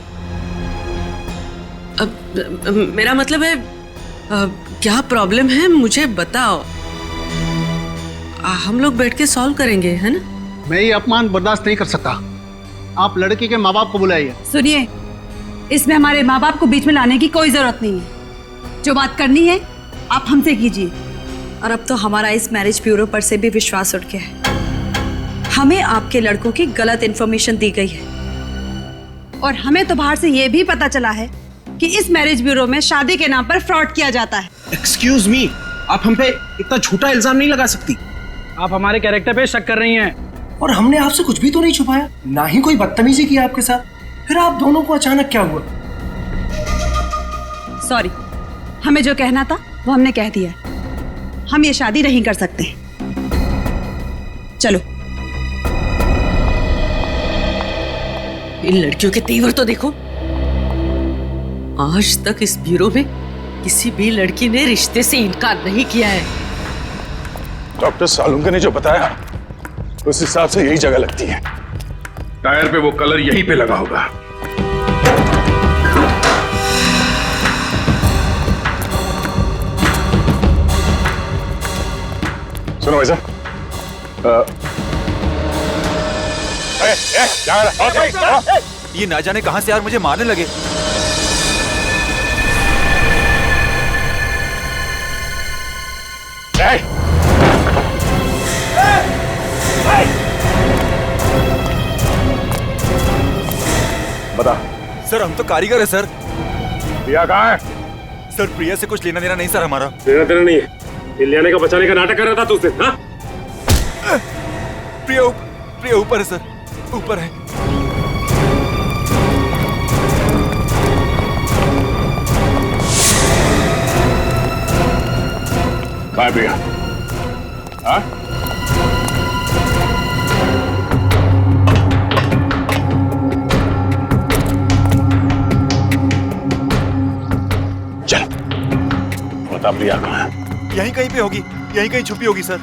मेरा मतलब है क्या प्रॉब्लम है मुझे बताओ, हम लोग बैठ के सॉल्व करेंगे, है ना? मैं ये अपमान बर्दाश्त नहीं कर सकता। आप लड़के के माँ बाप को बुलाइए। सुनिए, इसमें हमारे माँ बाप को बीच में लाने की कोई जरूरत नहीं है। जो बात करनी है आप हमसे कीजिए। और अब तो हमारा इस मैरिज ब्यूरो पर से भी विश्वास उठ गया है। हमें आपके लड़कों की गलत इन्फॉर्मेशन दी गई है और हमें तो बाहर से ये भी पता चला है कि इस मैरिज ब्यूरो में शादी के नाम पर फ्रॉड किया जाता है। एक्सक्यूज मी, आप हम पे इतना झूठा इल्जाम नहीं लगा सकती। आप हमारे कैरेक्टर पे शक कर रही हैं। और हमने आपसे कुछ भी तो नहीं छुपाया, ना ही कोई बदतमीजी की आपके साथ। फिर आप दोनों को अचानक क्या हुआ? सॉरी, हमें जो कहना था वो हमने कह दिया। हम ये शादी नहीं कर सकते। चलो। इन लड़कियों के तेवर तो देखो। आज तक इस ब्यूरो में किसी भी लड़की ने रिश्ते से इनकार नहीं किया है। डॉक्टर सालुंके ने जो बताया उस हिसाब से यही जगह लगती है। टायर पे वो कलर यहीं पे लगा होगा। सुनो भाई साहब, ये ना जाने कहां से यार मुझे मारने लगे। बता। सर हम तो कारीगर है सर। प्रिया कहाँ है? सर प्रिया से कुछ लेना देना नहीं सर हमारा। लेना देना नहीं है, इलियाना का बचाने का नाटक कर रहा था तू उससे, हाँ? प्रिया ऊपर है सर, ऊपर है। कहाँ है प्रिया? हाँ? चल बता प्रिया कहाँ है? यहीं कहीं पे होगी, यहीं कहीं छुपी होगी सर।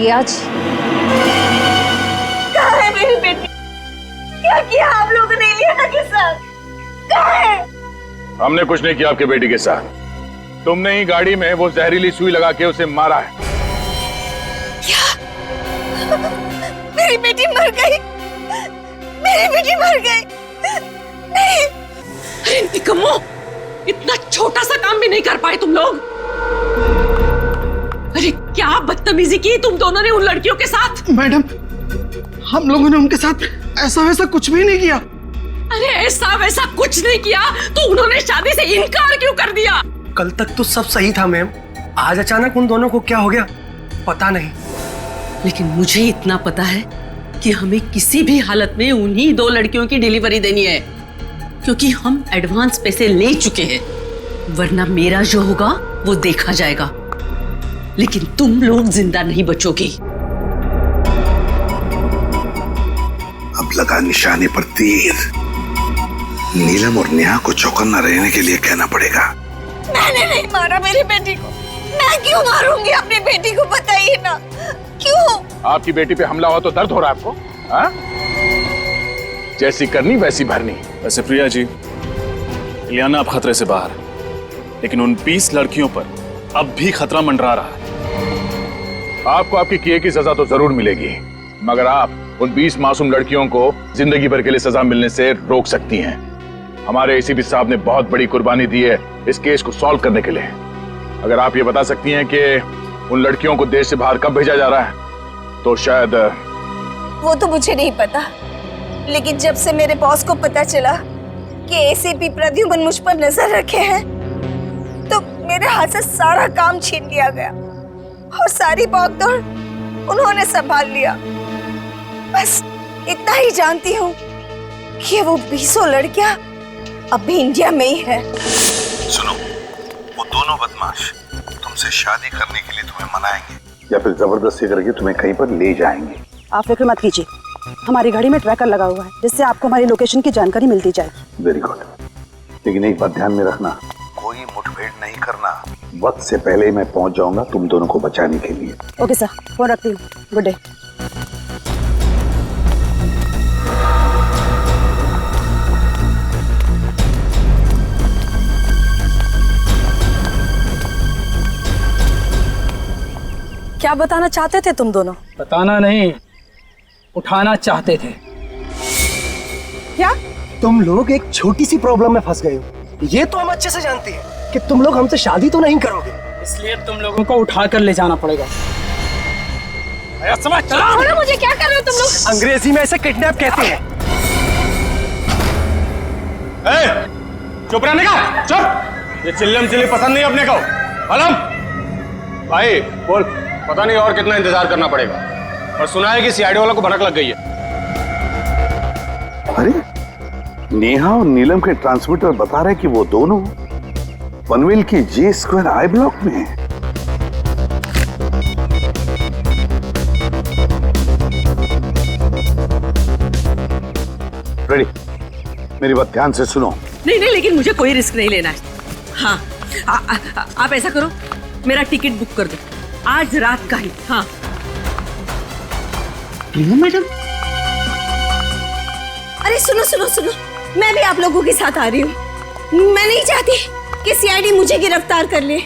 प्रिया जी, कहाँ है मेरी बेटी? क्या किया आप लोगों ने इलियाना के साथ? कहाँ है? हमने कुछ नहीं किया आपके बेटी के साथ। तुमने ही गाड़ी में वो जहरीली सुई लगा के उसे मारा है। क्या? मेरी बेटी मर गई? मेरी बेटी मर गई? नहीं। अरे निकम्मो, इतना छोटा सा काम भी नहीं कर पाए तुम लोग। अरे क्या बदतमीजी की तुम दोनों ने उन लड़कियों के साथ। मैडम, हम लोगों ने उनके साथ ऐसा वैसा कुछ भी नहीं किया। अरे ऐसा वैसा कुछ नहीं किया तो उन्होंने शादी से इनकार क्यों कर दिया? कल तक तो सब सही था मैम, आज अचानक उन दोनों को क्या हो गया पता नहीं। लेकिन मुझे इतना पता है कि हमें किसी भी हालत में उन्हीं 2 लड़कियों की डिलीवरी देनी है, क्योंकि हम एडवांस पैसे ले चुके हैं। वरना मेरा जो होगा वो देखा जाएगा, लेकिन तुम लोग जिंदा नहीं बचोगे। अब लगा निशाने पर तीर। नीलम और नेहा को चौकन्ना रहने के लिए कहना पड़ेगा। मैंने नहीं मारा मेरी बेटी को। मैं क्यों मारूंगी अपनी बेटी को, बताइए ना क्यों? आपकी बेटी पे हमला हुआ तो दर्द हो रहा है आपको? हाँ? जैसी करनी वैसी भरनी। वैसे प्रिया जी, इलियाना अब खतरे से बाहर है, लेकिन उन 20 लड़कियों पर अब भी खतरा मंडरा रहा है। आपको आपके किए की सजा तो जरूर मिलेगी, मगर आप उन 20 मासूम लड़कियों को जिंदगी भर के लिए सजा मिलने से रोक सकती हैं। हमारे एसीपी साहब ने बहुत बड़ी कुर्बानी दी है इस केस को सॉल्व करने के लिए। अगर आप ये बता सकती हैं कि उन लड़कियों को देश से बाहर कब भेजा जा रहा है तो शायद। वो तो मुझे नहीं पता, लेकिन जब से मेरे बॉस को पता चला कि एसीपी प्रद्युमन मुझ पर नजर रखे हैं तो मेरे हाथ से सारा काम छीन लिया गया और सारी भागदौड़ उन्होंने संभाल लिया। बस इतना ही जानती हूँ कि वो 20 लड़कियां अब भी इंडिया में ही है। सुनो, वो दोनों बदमाश तुमसे शादी करने के लिए तुम्हें मनाएंगे या फिर जबरदस्ती करके तुम्हें कहीं पर ले जाएंगे। आप फिक्र मत कीजिए, हमारी गाड़ी में ट्रैकर लगा हुआ है जिससे आपको हमारी लोकेशन की जानकारी मिलती जाएगी। वेरी गुड, लेकिन एक बात ध्यान में रखना, कोई मुठभेड़ नहीं करना। वक्त से पहले मैं पहुंच जाऊंगा तुम दोनों को बचाने के लिए। ओके सर, फोन रखती हूँ। Good day. क्या बताना चाहते थे तुम दोनों? बताना नहीं, उठाना चाहते थे। क्या? तुम लोग एक छोटी सी प्रॉब्लम में फंस गए हो। ये तो हम अच्छे से जानते हैं कि तुम लोग हमसे शादी तो नहीं करोगे, इसलिए तुम लोगों को उठा कर ले जाना पड़ेगा। समझ छोड़ो मुझे, क्या कर रहे हो तुम लोग? अंग्रेजी में ऐसे किडनैप कहते हैं। चुप रहने का, चुप। ये चिल्लम चिल्ली पसंद नहीं अपने को। आलम भाई बोल, पता नहीं और कितना इंतजार करना पड़ेगा। और सुना है कि सीआईडी वालों को भनक लग गई है। अरे नेहा और नीलम के ट्रांसमीटर बता रहे कि वो दोनों पनवेल की J² I ब्लॉक में हैं। रेडी, मेरी बात ध्यान से सुनो। नहीं नहीं, लेकिन मुझे कोई रिस्क नहीं लेना है। हाँ, आप ऐसा करो, मेरा टिकट बुक कर दो आज रात का ही। हाँ मैडम। अरे सुनो सुनो सुनो, मैं भी आप लोगों के साथ आ रही हूँ। मैं नहीं चाहती कि सीआईडी मुझे गिरफ्तार कर ले।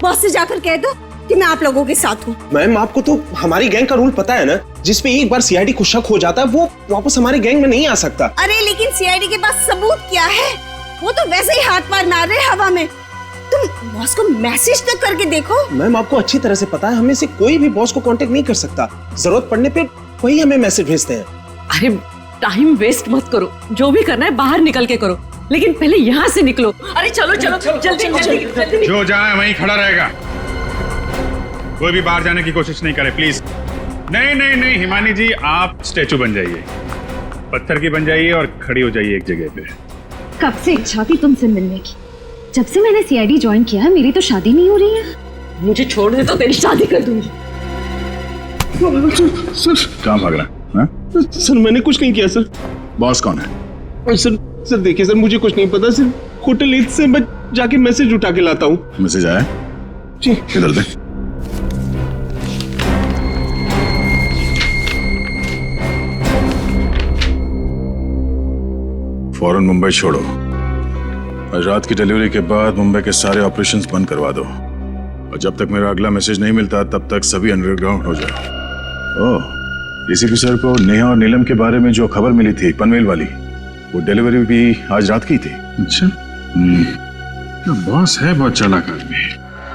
बॉस से जाकर कह दो कि मैं आप लोगों के साथ हूँ। मैम, आपको तो हमारी गैंग का रूल पता है ना, जिसपे एक बार सीआईडी को शक हो जाता है वो वापस हमारी गैंग में नहीं आ सकता। अरे लेकिन सीआईडी के पास सबूत क्या है? वो तो वैसे ही हाथ पार मार रहे हवा में। तुम बॉस को मैसेज तो करके देखो। मैम, आपको अच्छी तरह से पता है हमें से कोई भी बॉस को कांटेक्ट नहीं कर सकता। जरूरत पड़ने पे वही हमें मैसेज भेजते हैं। अरे टाइम वेस्ट मत करो, जो भी करना है बाहर निकल के करो, लेकिन पहले यहाँ से निकलो। अरे चलो चलो जल्दी जल्दी। जो जाए वहीं खड़ा रहेगा, कोई भी बाहर जाने की कोशिश नहीं करे प्लीज। नहीं नहीं नहीं हिमानी जी, आप स्टैचू बन जाइए, पत्थर की बन जाइए और खड़ी हो जाइए एक जगह पे। कब से इच्छा थी तुमसे मिलने की, जब से मैंने सीआईडी ज्वाइन किया है मेरी तो शादी नहीं हो रही है। मुझे छोड़ दे तो तेरी शादी कर दूंगी। सर कहाँ भाग रहा है? सर मैंने कुछ नहीं किया सर। बॉस कौन है? सर देखिए सर, मुझे कुछ नहीं पता। सिर्फ होटल ईद से मैं जाके मैसेज उठा के लाता हूँ। मैसेज आया? जी। इधर दे। फौरन मुंबई छोड़ो। आज रात की डिलीवरी के बाद मुंबई के सारे ऑपरेशंस बंद करवा दो, और जब तक मेरा अगला मैसेज नहीं मिलता तब तक सभी अंडरग्राउंड हो जाओ। ओह, एसीपी सर को नेहा और नीलम के बारे में जो खबर मिली थी पनवेल वाली, वो डिलीवरी भी आज रात की थी। अच्छा, बॉस है बहुत चालाक आदमी।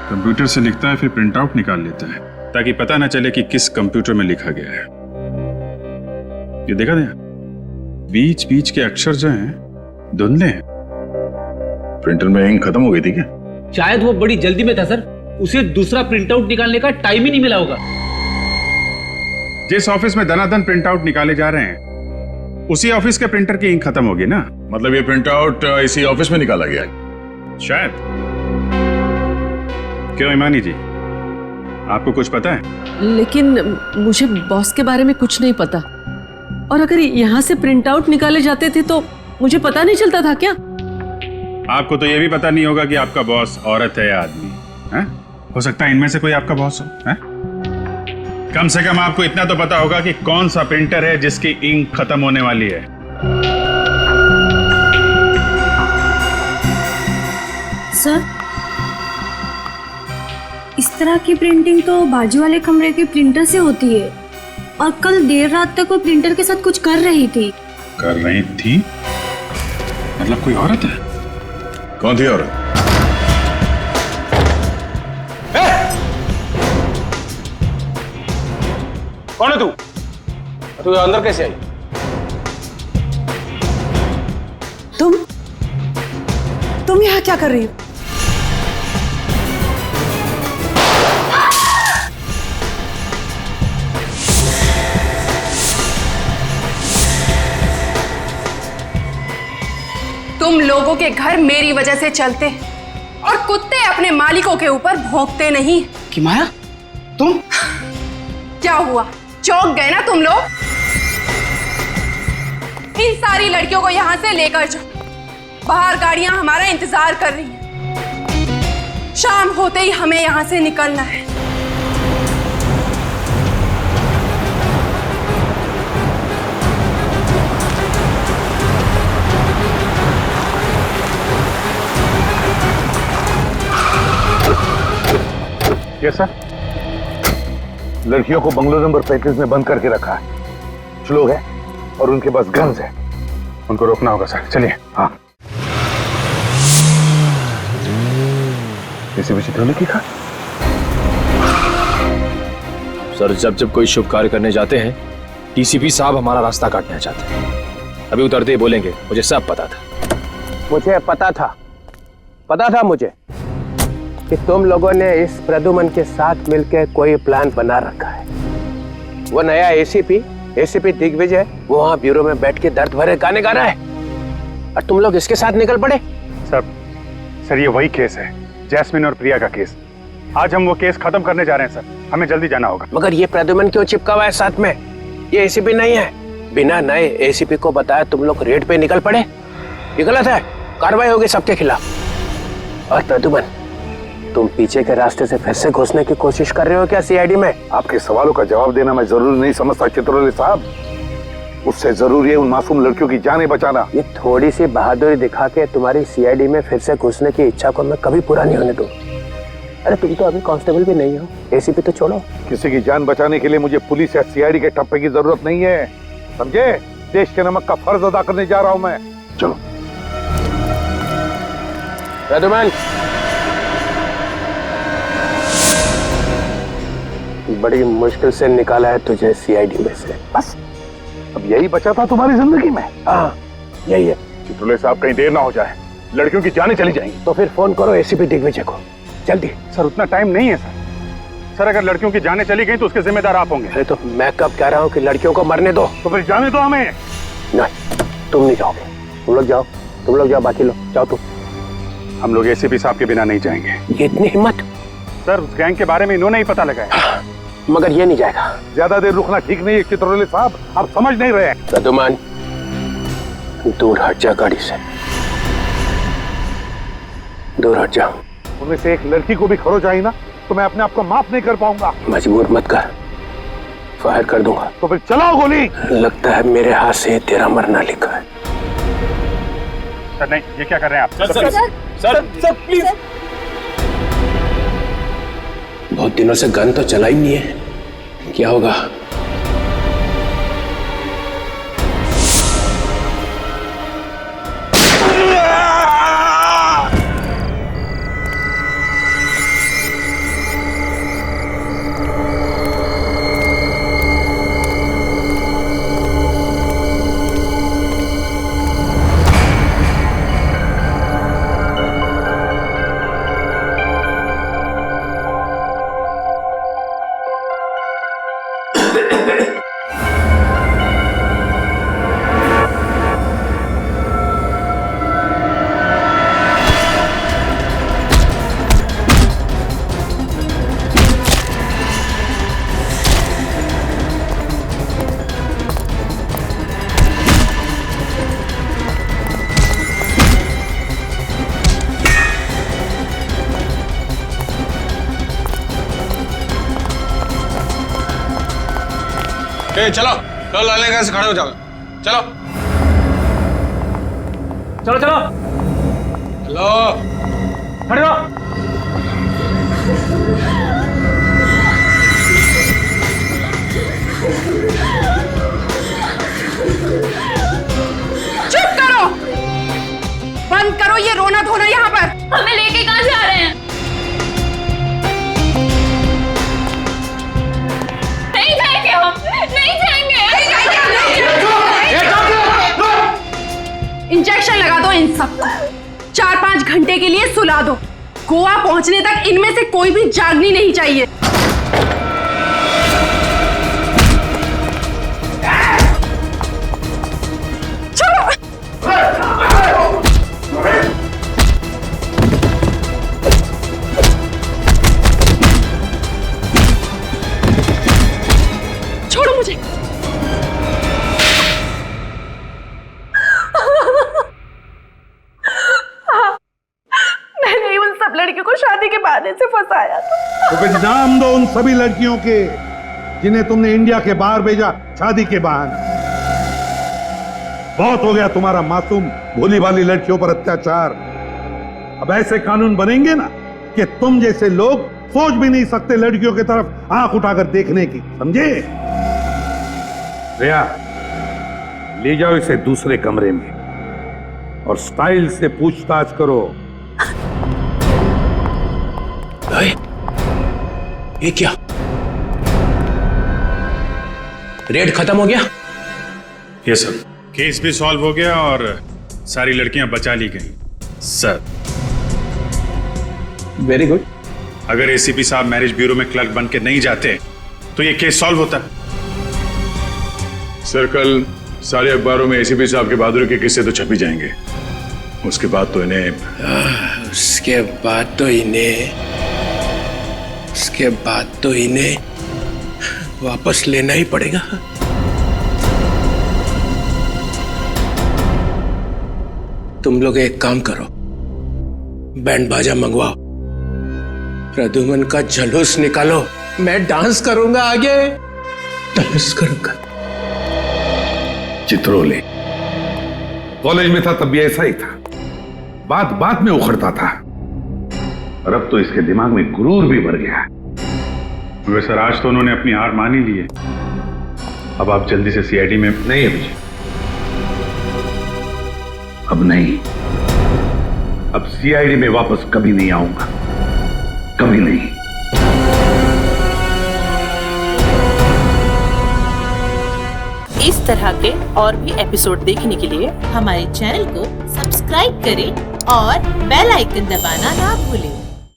कंप्यूटर से लिखता है फिर प्रिंट आउट निकाल लेता है ताकि पता ना चले कि किस कंप्यूटर में लिखा गया है। ये देखा था, बीच बीच के अक्षर जो हैं धुंधले हैं। प्रिंटर में इंक खत्म हो गई थी क्या? शायद वो बड़ी जल्दी में था सर, उसे दूसरा प्रिंट आउट निकालने का टाइम ही नहीं मिला होगा। जिस ऑफिस में दनादन प्रिंट आउट निकाले जा रहे हैं उसी ऑफिस के प्रिंटर की इंक खत्म होगी ना। मतलब ये प्रिंट आउट इसी ऑफिस में निकाला गया है शायद। क्यों इमानी जी, आपको कुछ पता है? लेकिन मुझे बॉस के बारे में कुछ नहीं पता, और अगर यहाँ से प्रिंट आउट निकाले जाते थे तो मुझे पता नहीं चलता था क्या? आपको तो ये भी पता नहीं होगा कि आपका बॉस औरत है या आदमी है? हो सकता है इनमें से कोई आपका बॉस हो है? कम से कम आपको इतना तो पता होगा कि कौन सा प्रिंटर है जिसकी इंक खत्म होने वाली है। सर, इस तरह की प्रिंटिंग तो बाजू वाले कमरे के प्रिंटर से होती है, और कल देर रात तक वो प्रिंटर के साथ कुछ कर रही थी। कर रही थी? मतलब कोई औरत है? कौन थी औरत? कौन है तू? तू अंदर कैसे आई? तुम यहाँ क्या कर रही हो? तुम लोगों के घर मेरी वजह से चलते और कुत्ते अपने मालिकों के ऊपर भौंकते नहीं। कि माया, तुम क्या हुआ, चौंक गए ना तुम लोग? इन सारी लड़कियों को यहाँ से लेकर जाओ, बाहर गाड़ियां हमारा इंतजार कर रही हैं। शाम होते ही हमें यहाँ से निकलना है। Yes sir. लड़कियों को बंगलो नंबर 35 में बंद करके रखा है। कुछ लोग हैं और उनके पास गन्स है, उनको रोकना होगा सर। चलिए। हाँ, एसीपी चित्रों की कहा सर, जब कोई शुभ कार्य करने जाते हैं टीसीपी साहब हमारा रास्ता काटना चाहते हैं। अभी उतरते ही बोलेंगे मुझे सब पता था। मुझे पता था मुझे कि तुम लोगों ने इस प्रद्युमन के साथ मिलकर कोई प्लान बना रखा है। वो नया एसीपी दिग्विजय वो वहां ब्यूरो में बैठ के दर्द भरे गाने गा रहा है और तुम लोग इसके साथ निकल पड़े। सर ये वही केस है, जैस्मिन और प्रिया का केस। आज हम वो केस खत्म करने जा रहे हैं सर, हमें जल्दी जाना होगा। मगर ये प्रद्युमन क्यों चिपका हुआ है साथ में? ये एसीपी नहीं है। बिना नए एसीपी को बताया तुम लोग रेड पे निकल पड़े। ये गलत है, कार्रवाई होगी सबके खिलाफ। और प्रद्युमन, तुम पीछे के रास्ते से फिर से घुसने की कोशिश कर रहे हो क्या सीआईडी में? आपके सवालों का जवाब देना मैं जरूरी नहीं समझता चित्रोले साहब। उससे जरूरी है उन मासूम लड़कियों की जानें बचाना। ये थोड़ी सी बहादुरी दिखा के तुम्हारी सीआईडी में फिर से घुसने की इच्छा को मैं कभी पूरा नहीं होने दूं। अरे तुम तो अभी कांस्टेबल भी नहीं हो, एसीपी तो छोड़ो। किसी की जान बचाने के लिए मुझे पुलिस या सीआईडी के टप्पे की जरूरत नहीं है, समझे? देश के नमक का फर्ज अदा करने जा रहा हूं मैं। चलो। प्रद्युमन, बड़ी मुश्किल से निकाला है तुझे सीआईडी में से। बस अब यही बचा था तुम्हारी जिंदगी में? हाँ, यही है। चित्रोले साहब, कहीं देर ना हो जाए, लड़कियों की जानें चली जाएंगी। तो फिर फोन करो एसीपी दिग्विजय को, जल्दी। सर उतना टाइम नहीं है सर। अगर लड़कियों की जानें चली गई तो उसके जिम्मेदार आप होंगे। अरे तो मैं कब कह रहा हूँ कि लड़कियों को मरने दो? तो फिर जाने दो हमें। नहीं, तुम नहीं जाओगे। तुम लोग जाओ, बाकी लोग जाओ। तुम। हम लोग एसीपी साहब के बिना नहीं जाएंगे। ये इतनी हिम्मत? सर उस गैंग के बारे में इन्होंने ही पता लगाया। मगर ये नहीं जाएगा। ज्यादा देर रुकना ठीक नहीं है चित्रोले साहब, आप समझ नहीं रहे हैं। प्रद्युमन, दूर हट जा गाड़ी से, दूर हट जा। उनमें से एक लड़की को भी खरोच आई ना तो मैं अपने आप को माफ नहीं कर पाऊंगा। मजबूर मत कर, फायर कर दूंगा। तो फिर चलाओ गोली। लगता है मेरे हाथ से तेरा मरना लिखा है। सर नहीं, ये क्या कर रहे हैं आप? Sir please. बहुत दिनों से गन तो चला ही नहीं है, क्या होगा? चलो चलो, लाले का खड़े हो जाओ। चलो चलो चलो चलो, खड़े हो। चुप करो, बंद करो ये रोना धोना यहाँ पर। हमें लेके कहाँ जा रहे हैं? नहीं जाएंगे हम, नहीं जाएंगे। इंजेक्शन लगा दो इन सबको, 4-5 घंटे के लिए सुला दो। गोवा पहुंचने तक इनमें से कोई भी जागनी नहीं चाहिए। छोड़ो मुझे। मैंने उन सब लड़कियों को शादी के बहाने से फंसाया था। तो फिर नाम दो उन सभी लड़कियों के जिन्हें तुमने इंडिया के बाहर भेजा शादी के बहाने। बहुत हो गया तुम्हारा मासूम भोली भाली लड़कियों पर अत्याचार। अब ऐसे कानून बनेंगे ना कि तुम जैसे लोग सोच भी नहीं सकते लड़कियों की तरफ आंख उठाकर देखने की, समझे? रिया, ले जाओ इसे दूसरे कमरे में और स्टाइल से पूछताछ करो। ये क्या? रेड खत्म हो गया? ये सर, केस भी सॉल्व हो गया और सारी लड़कियां बचा ली गई सर। Very good. अगर एसीपी साहब मैरिज ब्यूरो में क्लर्क बन के नहीं जाते तो ये केस सॉल्व होता। सर कल सारे अखबारों में एसीपी साहब के बहादुरी के किस्से तो छप ही जाएंगे। उसके बाद तो इन्हें वापस लेना ही पड़ेगा। तुम लोग एक काम करो, बैंड बाजा मंगवाओ, प्रद्युमन का जुलूस निकालो, मैं डांस करूंगा, आगे डांस करूंगा। चित्रोले कॉलेज में था तब भी ऐसा ही था, बात बात में उखड़ता था, और अब तो इसके दिमाग में गुरूर भी भर गया। सर आज तो उन्होंने अपनी हार मान ही ली है। अब आप जल्दी से सीआईडी में। नहीं अभिजीत, अब नहीं। अब सीआईडी में वापस कभी नहीं आऊंगा, कभी नहीं। इस तरह के और भी एपिसोड देखने के लिए हमारे चैनल को सब्सक्राइब करें और बेल आइकन दबाना ना भूलें।